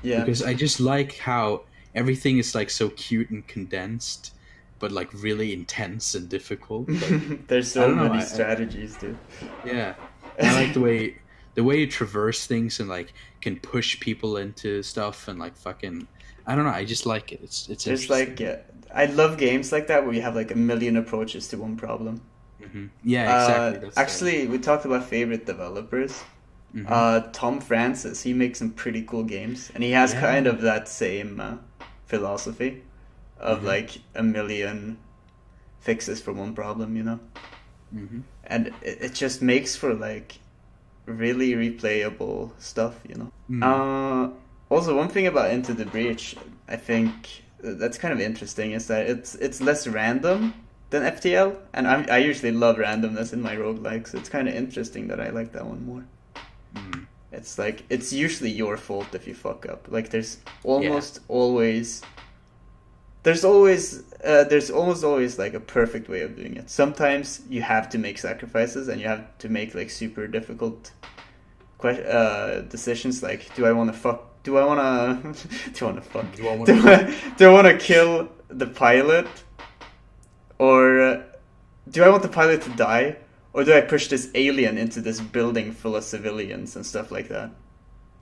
Yeah, because I just like how everything is like so cute and condensed, but like really intense and difficult. Like, there's I so don't know, many I- strategies, dude. yeah, I like the way you traverse things and like can push people into stuff and like fucking. I don't know. I just like it. It's There's interesting. like I love games like that where you have like a million approaches to one problem. Yeah, exactly. That's the- Actually, we talked about favorite developers. Tom Francis, he makes some pretty cool games, and he has Yeah. kind of that same philosophy of Mm-hmm. like a million fixes for one problem, you know. Mhm. And it just makes for like really replayable stuff, you know. Mm. Also, one thing about Into the Breach, I think that's kind of interesting, is that it's less random than FTL, and I usually love randomness in my roguelikes. It's kind of interesting that I like that one more. Mm. It's like it's usually your fault if you fuck up. Like there's almost always there's almost always like a perfect way of doing it. Sometimes you have to make sacrifices and you have to make like super difficult decisions. Like, do I want to fuck? Do I want to? Do I want to fuck? Do I wanna Do I want to kill the pilot, or do I want the pilot to die, or do I push this alien into this building full of civilians and stuff like that?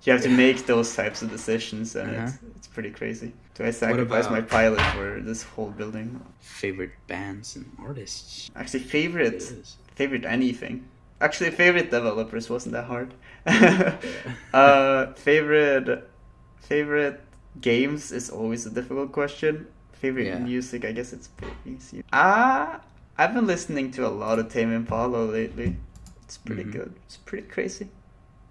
You have to make those types of decisions, and it's pretty crazy. Do I sacrifice my about- pilot for this whole building? Favorite bands and artists. Actually, It favorite is. anything. Actually, favorite developers wasn't that hard. Favorite games is always a difficult question. Favorite Yeah. music, I guess it's pretty easy. I've been listening to a lot of Tame Impala lately. It's pretty Mhm. good. It's pretty crazy.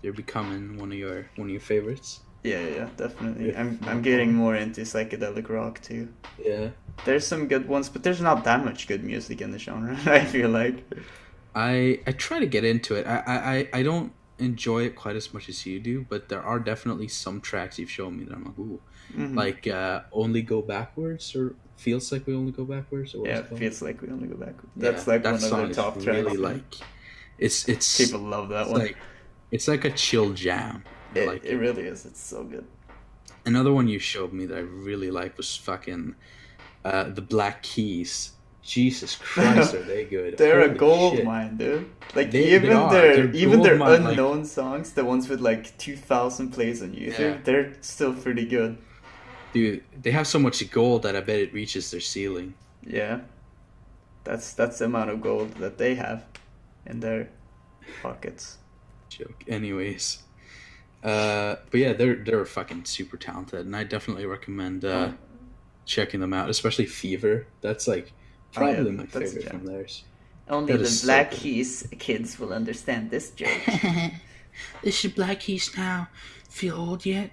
They're becoming one of your favorites. Yeah, definitely. Yeah. I'm getting more into psychedelic rock too. Yeah. There's some good ones, but there's not that much good music in the genre. I feel like. I try to get into it. I don't enjoy it quite as much as you do, but there are definitely some tracks you've shown me that I'm like, ooh, Mhm. like Only Go Backwards, or Feels Like We Only Go Backwards, or what Yeah, is it called? feels like we only go back. Yeah, That's like that one of their song is top really tracks. Yeah. like it's People love that it's one. like it's like a chill jam. I like It it. really is. It's so good. Another one you showed me that I really liked was fucking the Black Keys. Jesus Christ, are they good? They're a Holy gold shit. mine, dude. Like They even are. their They're even their gold mine, like- unknown songs, the ones with like 2,000 plays on YouTube, Yeah. they're still pretty good. Dude, they have so much gold that I bet it reaches their ceiling. Yeah, that's the amount of gold that they have in their pockets. Joke. Anyways, but yeah, they're fucking super talented, and I definitely recommend checking them out, especially Fever. That's like Oh, yeah, probably my that's a favorite jam. from theirs. Only That the is so Black good. Keys kids will understand this joke. Is your Black Keys now? Feel old yet?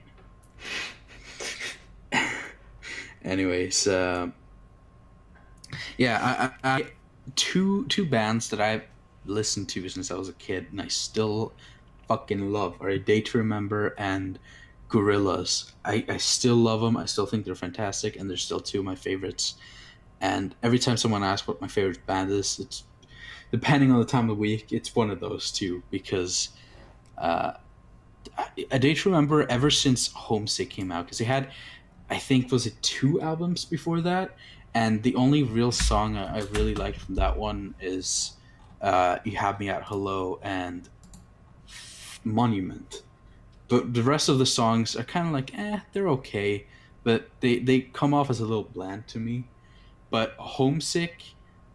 Anyways, yeah, I two bands that I've listened to since I was a kid, and I still fucking love are A Day to Remember and Gorillaz. I still love them. I still think they're fantastic, and they're still two of my favorites. And every time someone asks what my favorite band is, it's depending on the time of the week, it's one of those two because A Day to Remember ever since Homesick came out, because they had, I think, was it 2 albums before that, and the only real song I really liked from that one is You Have Me at Hello and Monument. But the rest of the songs are kind of like, they're okay, but they come off as a little bland to me. But Homesick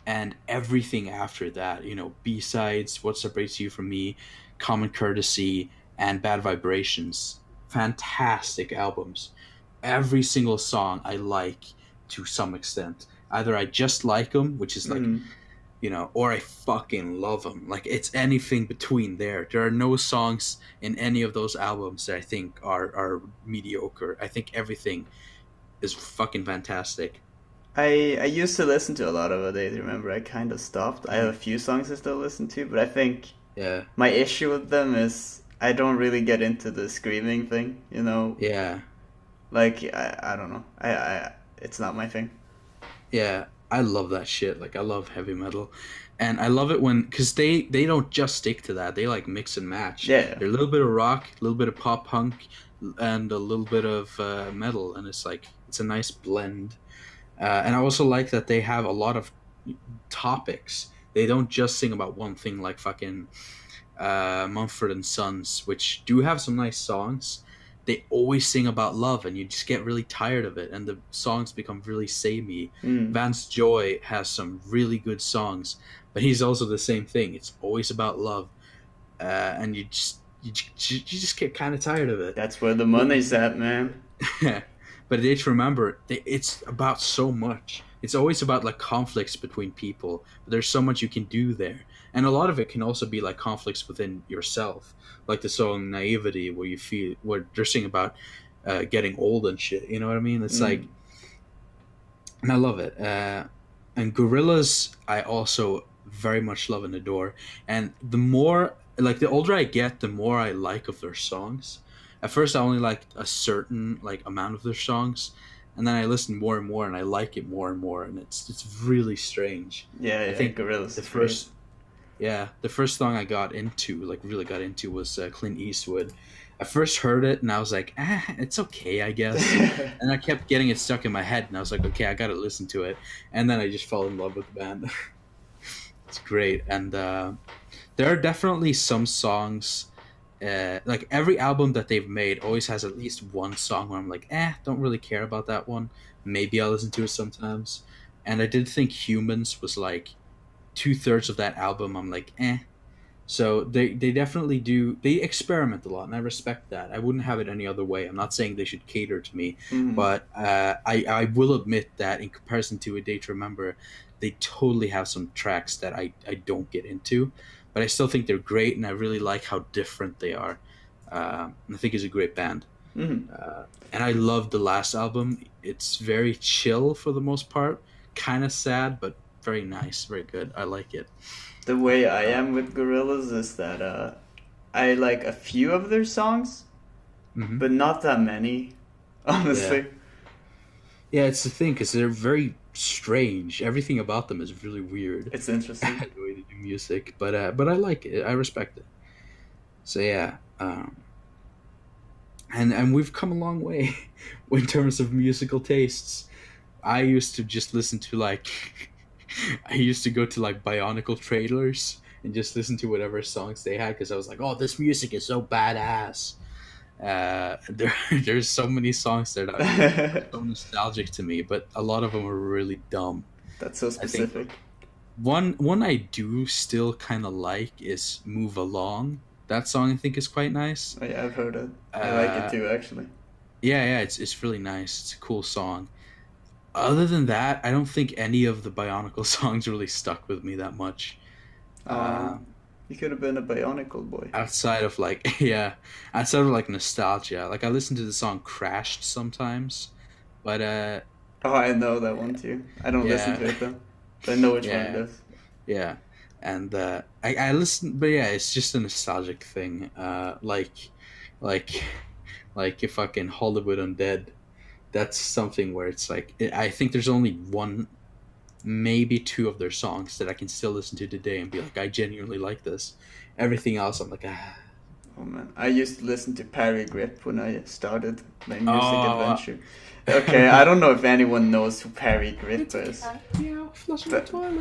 and everything after that, B-sides, What Separates You From Me, Common Courtesy, and Bad Vibrations, fantastic albums. Every single song I like to some extent. Either I just like them, which is like, Mm. Or I fucking love them. Like, it's anything between there. There are no songs in any of those albums that I think are mediocre. I think everything is fucking fantastic. I used to listen to a lot of A Day to Remember. I kind of stopped. I have a few songs I still listen to, but I think Yeah. my issue with them is I don't really get into the screaming thing. Yeah. Like I don't know. I it's not my thing. Yeah, I love that shit. Like, I love heavy metal, and I love it when, because they don't just stick to that. They like mix and match. Yeah. They're a little bit of rock, a little bit of pop punk, and a little bit of metal, and it's a nice blend. And I also like that they have a lot of topics. They don't just sing about one thing like fucking Mumford and Sons, which do have some nice songs. They always sing about love, and you just get really tired of it, and the songs become really samey. Mm. Vance Joy has some really good songs, but he's also the same thing. It's always about love, and you just get kind of tired of it. That's where the money's at, man. But they to remember, it's about so much. It's always about like conflicts between people. But there's so much you can do there, and a lot of it can also be like conflicts within yourself, like the song "Naivety," where they're singing about getting old and shit. You know what I mean? It's like, and I love it. And Gorillaz, I also very much love and adore. And the older I get, the more I like of their songs. At first, I only liked a certain like amount of their songs, and then I listened more and more, and I like it more and more, and it's really strange. Yeah, I think Gorillaz the is great. first song I got into, like really got into, was Clint Eastwood. I first heard it, and I was like, it's okay, I guess. And I kept getting it stuck in my head, and I was like, okay, I gotta listen to it. And then I just fell in love with the band. It's great, and there are definitely some songs. Like every album that they've made always has at least one song where I'm like, don't really care about that one. Maybe I'll listen to it sometimes. And I did think Humans was like 2/3 of that album. I'm like, So they definitely do. They experiment a lot, and I respect that. I wouldn't have it any other way. I'm not saying they should cater to me, Mhm. but I will admit that in comparison to A Day to Remember, they totally have some tracks that I don't get into. But I still think they're great, and I really like how different they are. And I think it's a great band. Mhm. And I love the last album. It's very chill for the most part, kind of sad, but very nice, very good. I like it. The way I am with Gorillaz is that I like a few of their songs, Mhm. but not that many honestly. Yeah, it's the thing because they're very strange. Everything about them is really weird. It's interesting. The way to do music, but I like it. I respect it. So yeah, and we've come a long way in terms of musical tastes. I used to just listen to like, I used to go to like Bionicle trailers and just listen to whatever songs they had because I was like, oh, this music is so badass. There's so many songs that are so nostalgic to me, but a lot of them are really dumb. That's so specific. One I do still kind of like is "Move Along." That song I think is quite nice. Oh, yeah, I've heard it. I like it too, actually. Yeah, it's really nice. It's a cool song. Other than that, I don't think any of the Bionicle songs really stuck with me that much. You could have been a Bionicle boy. Outside of like outside of like nostalgia. Like I listen to the song "Crashed" sometimes, but Oh, I know that one too. I don't listen to it though. But I know which one it is. Yeah, and I listen, but yeah, it's just a nostalgic thing. Like if fucking Hollywood Undead, that's something where it's like I think there's only one, maybe two of their songs that I can still listen to today and be like, I genuinely like this. Everything else, I'm like, ah. Oh man, I used to listen to Parry Grip when I started my music adventure. Okay, I don't know if anyone knows who Parry Grip is.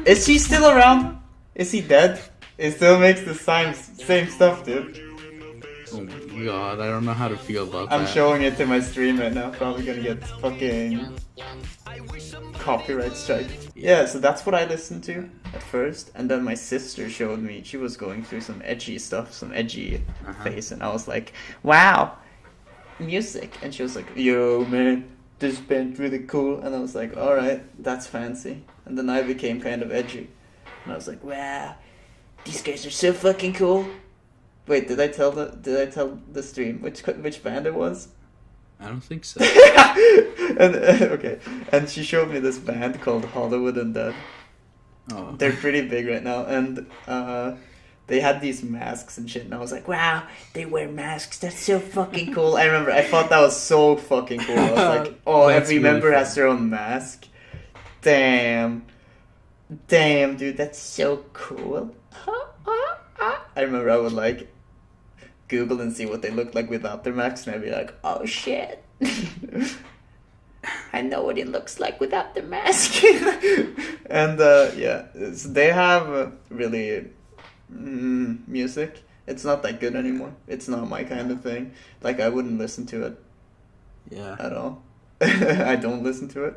Is he still around? Is he dead? He still makes the same stuff, dude. Oh my god, I don't know how to feel about I'm that. showing it to my stream right now. Probably gonna get fucking copyright strike. Yeah, so that's what I listened to at first, and then my sister showed me. She was going through some edgy stuff, some edgy phase, and I was like, "Wow, music!" And she was like, "Yo, man, this band's really cool." And I was like, "All right, that's fancy." And then I became kind of edgy, and I was like, "Wow, these guys are so fucking cool." Wait, did I tell the stream which band it was? I don't think so. And okay, and she showed me this band called Hollywood Undead. Oh. They're pretty big right now, and they had these masks and shit, and I was like, wow, they wear masks, that's so fucking cool. I remember, I thought that was so fucking cool. I was like, oh, That's every really member fun. has their own mask. Damn, dude, that's so cool. I remember I would like Google and see what they look like without their masks, and I'd be like, oh shit. I know what it looks like without the mask. And yeah, they have really music. It's not that good anymore. It's not my kind of thing. Like, I wouldn't listen to it Yeah. at all. I don't listen to it.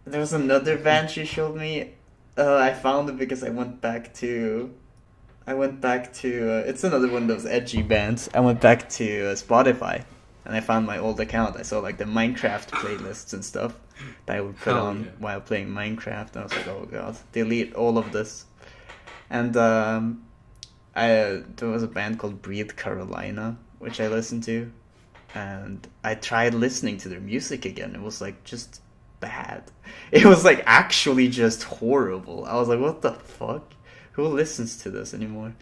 There was another band she showed me. I found it because I went back to it's another one of those edgy bands. I went back to Spotify, and I found my old account. I saw like the Minecraft playlists and stuff that I would put Hell on yeah. while playing Minecraft. And I was like, oh god, delete all of this. And there was a band called Breathe Carolina, which I listened to, and I tried listening to their music again. It was like just bad. It was like actually just horrible. I was like, what the fuck? Who listens to this anymore?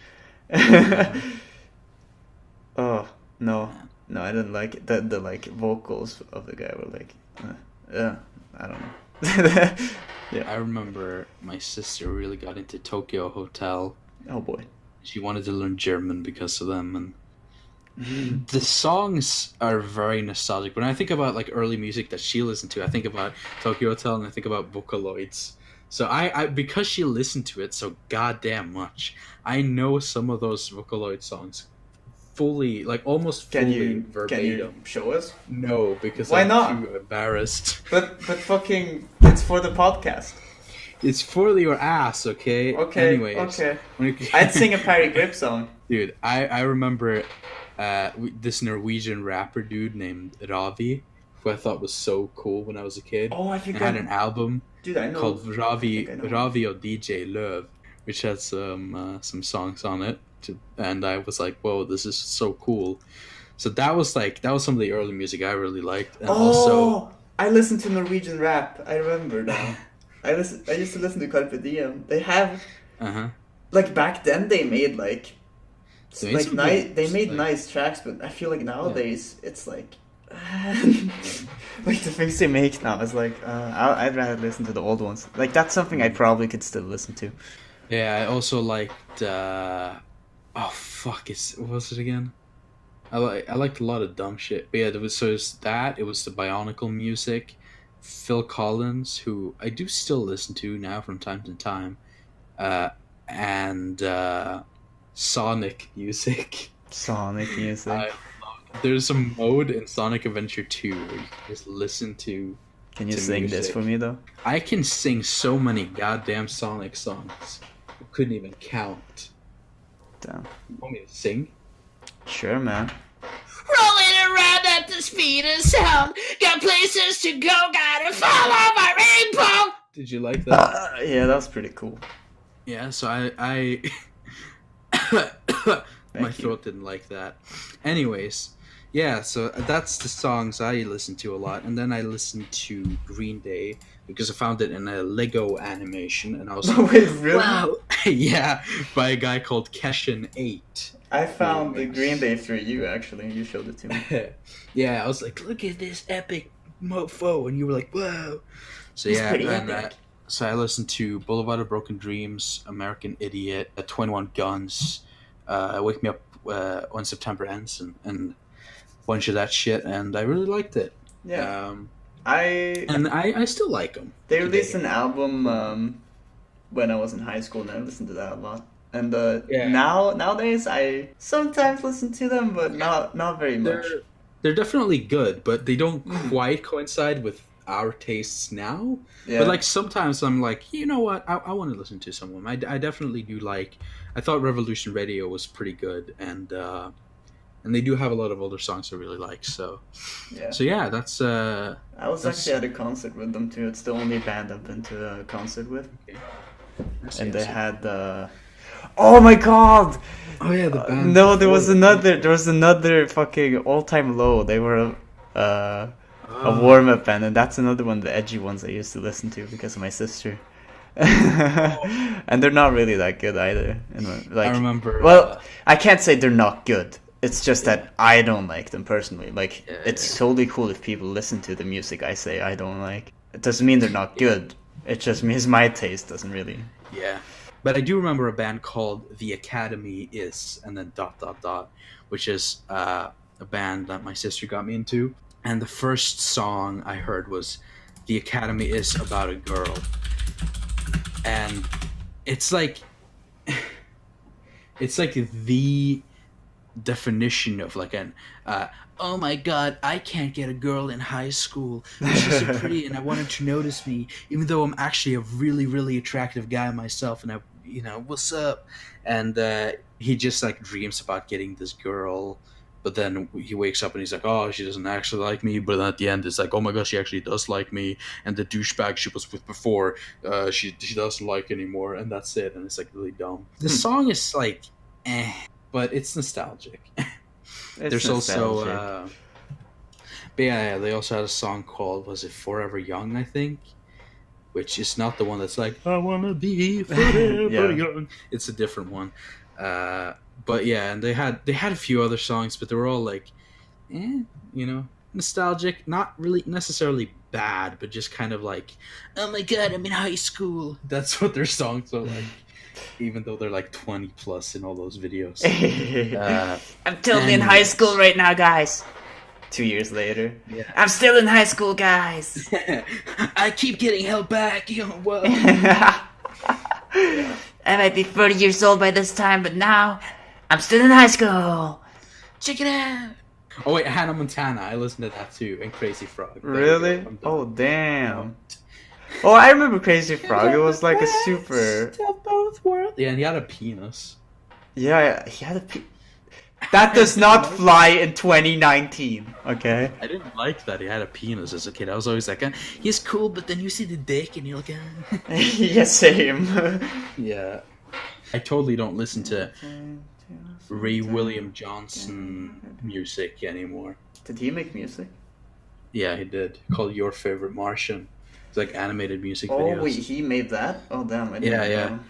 Oh no, I didn't like it. The like vocals of the guy were like, I don't know. Yeah. I remember my sister really got into Tokyo Hotel. Oh boy. She wanted to learn German because of them, and the songs are very nostalgic. When I think about like early music that she listened to, I think about Tokyo Hotel and I think about Vocaloids. So I because she listened to it so goddamn much, I know some of those Vocaloid songs fully, like almost fully verbatim. Can you show us? No, because Why I'm not? too embarrassed. But fucking, it's for the podcast. It's for your ass, okay? Okay. Anyways, Okay. when I'd sing a Parry Grip song. Dude, I remember this Norwegian rapper dude named Ravi, who I thought was so cool when I was a kid. Oh, I And think had an album Dude, I know. called Ravi I think I know. Ravi or DJ Löv, which had some songs on it. And I was like, whoa, this is so cool. So that was some of the early music I really liked. And also, I listened to Norwegian rap. I remember now. I used to listen to Carpe Diem. They have like back then they made like They made some they good, made like- nice tracks, but I feel like nowadays it's like Like the things they make now is like I'd rather listen to the old ones. Like that's something I probably could still listen to. Yeah, I also liked. Oh fuck! What was it again? I liked a lot of dumb shit. But yeah, there was so it was that. It was the Bionicle music, Phil Collins, who I do still listen to now from time to time, and Sonic music. Sonic music. There's a mode in Sonic Adventure 2 where you can just listen to. Can you to sing this music. for me though? I can sing so many goddamn Sonic songs. I couldn't even count. Damn. You want me to sing? Sure, man. Rolling around at the speed of sound. Got places to go, gotta follow my rainbow. Did you like that? Yeah, that's pretty cool. Yeah, so I my you. throat didn't like that. Anyways, yeah, so that's the songs I listen to a lot, and then I listened to Green Day because I found it in a Lego animation, and I was like, Wait, really? wow, yeah, by a guy called Keshin8. I found the Green Day through you actually. You showed it to me. Yeah, I was like, look at this epic mofo, and you were like, whoa. So It's yeah, pretty and epic. so I listened to Boulevard of Broken Dreams, American Idiot, 21 Guns, Wake Me Up When September Ends, and a bunch of that shit, and I really liked it. Yeah. And I still like them. They released an album when I was in high school, and I listened to that a lot. And Yeah. nowadays I sometimes listen to them, but not very much. They're definitely good, but they don't quite coincide with our tastes now. Yeah. But like sometimes I'm like, you know what? I want to listen to some of them. I definitely do like. I thought Revolution Radio was pretty good, and they do have a lot of older songs I really like. So yeah, that's. I was that's- actually at a concert with them too. It's the only band I've been to a concert with, and they had. Oh my god! Oh yeah, the band. No, there was before. another fucking all-time low. They were a warm-up band, and that's another one of the edgy ones I used to listen to because of my sister. And they're not really that good either. Like, I remember. Well, I can't say they're not good. It's just that I don't like them personally. Like, Yeah, it's totally cool if people listen to the music I say I don't like. It doesn't mean they're not good. It just means my taste doesn't really. Yeah. But I do remember a band called The Academy Is, and then ... which is a band that my sister got me into. And the first song I heard was The Academy Is About a Girl. And it's like the definition of like an oh my god, I can't get a girl in high school. She's so pretty and I want her to notice me, even though I'm actually a really, really attractive guy myself, and what's up? And he just like dreams about getting this girl, but then he wakes up and he's like, oh, she doesn't actually like me. But then at the end, it's like, oh my gosh, she actually does like me. And the douchebag she was with before, she doesn't like anymore. And that's it. And it's like really dumb. The song is like, but it's nostalgic. There's also, but yeah, they also had a song called, was it Forever Young, I think? Which is not the one that's like, I wanna be forever Yeah. young. It's a different one. But yeah, and they had a few other songs, but they were all like, nostalgic, not really necessarily bad, but just kind of like, oh my god, I'm in high school. That's what their songs are like, even though they're like 20 plus in all those videos. I'm totally in high school right now, guys. 2 years later. I'm still in high school, guys. I keep getting held back. Whoa. I might be 30 years old by this time, but now I'm still in high school. Check it out. Oh wait, Hannah Montana. I listened to that too, and Crazy Frog. There we Really? go. I'm done. Oh, damn. Oh, I remember Crazy Frog. It was like a super. Best of both worlds. Yeah, and he had a penis. Yeah, he had a. That does not fly in 2019. Okay. I didn't like that he had a penis as a kid. I was always like, he's cool, but then you see the dick and you're like, Yeah, same. yeah. I totally don't listen to Ray William Johnson music anymore. Did he make music? Yeah, he did. Called Your Favorite Martian. It's like animated music Oh, videos. wait, he made that? Oh, damn, I didn't Yeah, yeah. know.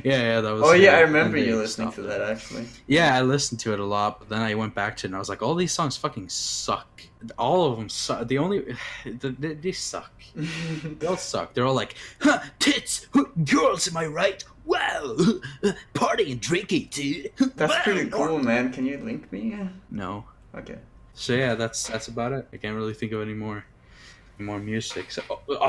yeah, that was. Oh yeah, I and remember they you listening stopped to it. that actually. Yeah, I listened to it a lot, but then I went back to it and I was like, all these songs fucking suck. All of them suck. The only they suck. They all suck. They're all like, huh, tits, huh, girls, am I right? Wow, partying and drinking, dude. That's Wow, pretty cool, man. Can you link me? No. Okay. So yeah, that's about it. I can't really think of any more music. So,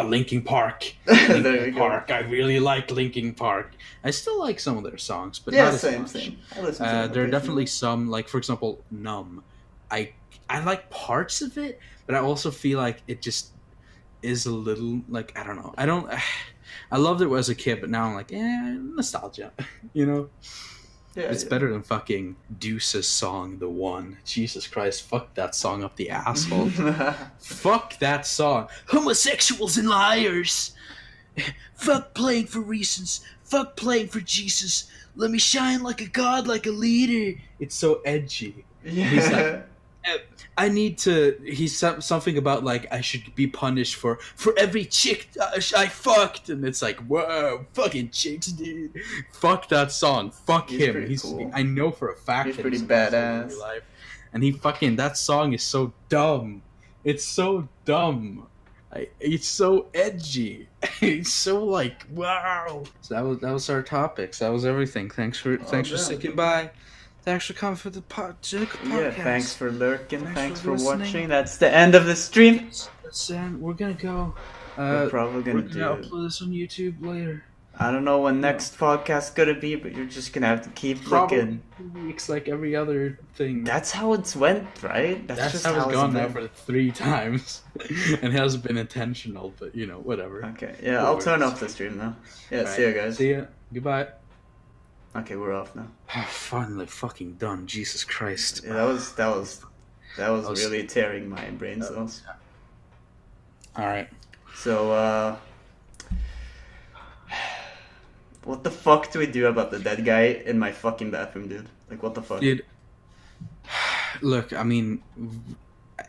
Linkin Park. There Linkin you go. Park. I really like Linkin Park. I still like some of their songs, but Yeah, not as same, much. same. I listen to them There are occasionally. definitely some, like for example, Numb. I like parts of it, but I also feel like it just is a little like I don't know. I loved it as a kid, but now I'm like, nostalgia. You know, Yeah, it's yeah. better than fucking Deuce's song, The One. Jesus Christ, fuck that song up the asshole. Fuck that song. Homosexuals and liars. Fuck playing for reasons. Fuck playing for Jesus. Let me shine like a god, like a leader. It's so edgy. Yeah. He's like, I need to. He's something about like I should be punished for every chick I fucked, and it's like whoa, fucking chicks, dude. Fuck that song. Fuck He's him. pretty cool. I know for a fact He's that pretty a asshole in badass. real life. And he fucking that song is so dumb. It's so dumb. It's so edgy. It's so like wow. So that was our topics. That was everything. Thanks for damn. sticking by. Thanks for coming for the podcast. Yeah, thanks for lurking. Thanks for listening. watching. That's the end of the stream. We're gonna go. We're probably We're gonna gonna do. upload this on YouTube later. I don't know when next podcast's gonna be, but you're just gonna have to keep Probably looking. 2 weeks, like every other thing. That's how it's went, right? That's just how it's it's gone now been. for 3 times, and it hasn't been intentional. But you know, whatever. Okay, yeah, I'll turn off the stream now. Yeah, Alright, see you guys. See ya. Goodbye. Okay, we're off now. Oh, finally, fucking done. Jesus Christ. Yeah, that was was- really tearing my brain cells. All right. So, what the fuck do we do about the dead guy in my fucking bathroom, dude? Like, what the fuck? Dude, look, I mean,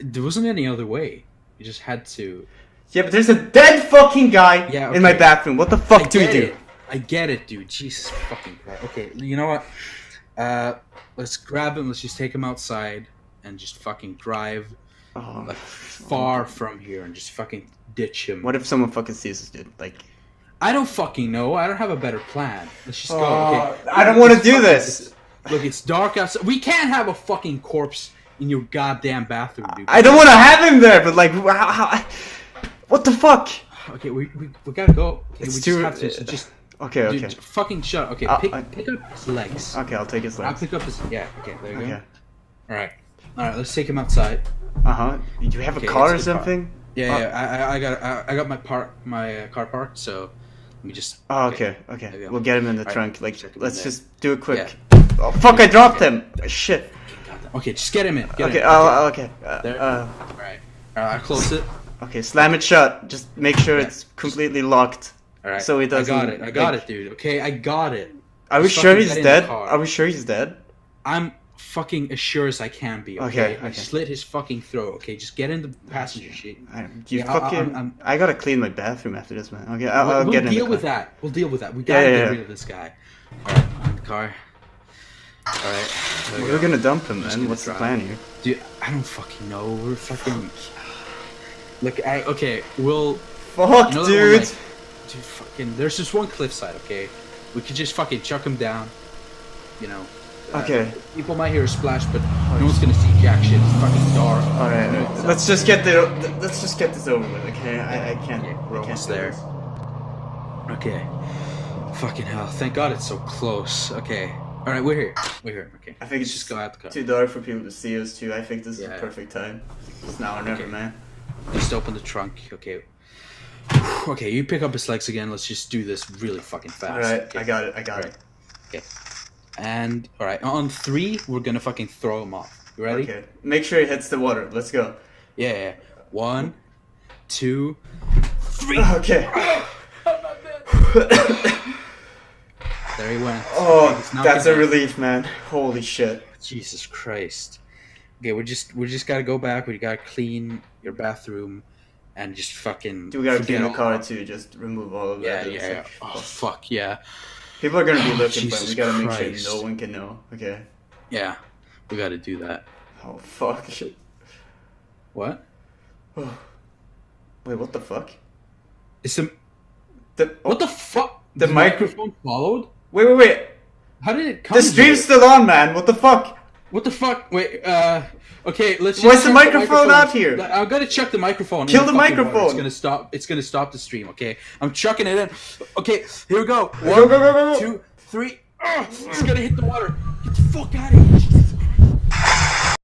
there wasn't any other way. You just had to. Yeah, but there's a dead fucking guy Yeah, in my okay. bathroom. What the fuck do we do? I get it, dude. Jesus fucking Christ. Okay, you know what? Let's grab him. Let's just take him outside and just fucking drive Oh, like far from here and just fucking ditch him. what if someone fucking sees us, dude? Like, I don't fucking know. I don't have a better plan. Let's just go. Oh, Okay. I don't wanna It's do fucking- this. Look, it's dark outside. We can't have a fucking corpse in your goddamn bathroom, dude. I don't want to have him there, but like, what the fuck? Okay, we gotta go. Okay, It's we too- just have to. So just Okay, dude, okay. fucking shut. Okay, I- pick up his legs. Okay, I'll take his I'll legs. pick up his. Yeah. Okay. There you Okay. go. All right. Let's take him outside. Uh-huh. Do you have Okay, a car or it's a car. something? Yeah. Oh. Yeah. I got my car parked. So let me just. Oh, okay, There okay. you go. We'll get him in the Alright, trunk. Like, check him let's in just do it quick. Oh, fuck, I dropped him! Shit. Okay, just get him in. Get Okay, him in. okay. There. All right. I'll close it. Okay, slam it shut. Just make sure Yeah. it's completely locked. All right. So he doesn't, I got like- it, dude. Okay, I got it. Are we Just sure fucking he's get in the dead? car. Are we sure he's dead? I'm fucking as sure as I can be. Okay, Okay. I okay. slit his fucking throat. Okay, just get in the passenger seat. You Yeah, fucking. I'm- I gotta clean my bathroom after this, man. Okay, I'll We'll get in deal the with car. that. We'll deal with that. We gotta yeah, get yeah. rid of this guy. All right, in the car. All right. there we We're go. gonna dump him, Just man. gonna What's the drive. plan here? Dude, I don't fucking know. We're fucking. Look, okay, we'll. Fuck, You know that one, dude. like, dude, fucking. There's just one cliffside, okay? We could just fucking chuck him down. You know. Okay. People might hear a splash, but no one's gonna see jack shit. It's fucking dark. All right, You know, let's just get this over with, okay? I can't. Okay, we're I can't almost do there. this. Okay. Fucking hell. Thank God it's so close. Okay. Alright, we're here. We're here. Okay. I think Let's it's just go out the car. too dark for people to see us too. I think this is Yeah. the perfect time. It's now or never, Okay. man. Just open the trunk. Okay. Okay, you pick up his legs again. Let's just do this really fucking fast. All right, Okay. I got it. Alright. Okay. And alright, on 3, we're gonna fucking throw him off. You ready? Okay, make sure he hits the water. Let's go. Yeah. 1, 2, 3. Okay. There he went. Oh, He's not that's a gonna- relief, man. Holy shit. Jesus Christ. Okay, we just gotta go back. We gotta clean your bathroom, and just fucking. Do we gotta clean forget the all car about- too? Just remove all of Yeah, that. yeah, It's yeah. like, Oh fuck yeah, people are gonna be Oh, looking for it. We Jesus gotta make Christ. sure no one can know. Okay. yeah. We got to do that. Oh fuck. What? Wait, what the fuck? It's the The, what the fuck? The mic- microphone followed. Wait. How did it come? The stream's here? still on, man. What the fuck? What the fuck? Wait. Okay. Let's. Why's just the check microphone out here? I'm gonna check the microphone. Kill in the fucking water. microphone. It's gonna stop. It's gonna stop the stream. Okay. I'm chucking it in. Okay. Here we go. Go, go, go, go, go. 2, 3. It's gonna hit the water. Get the fuck out of here.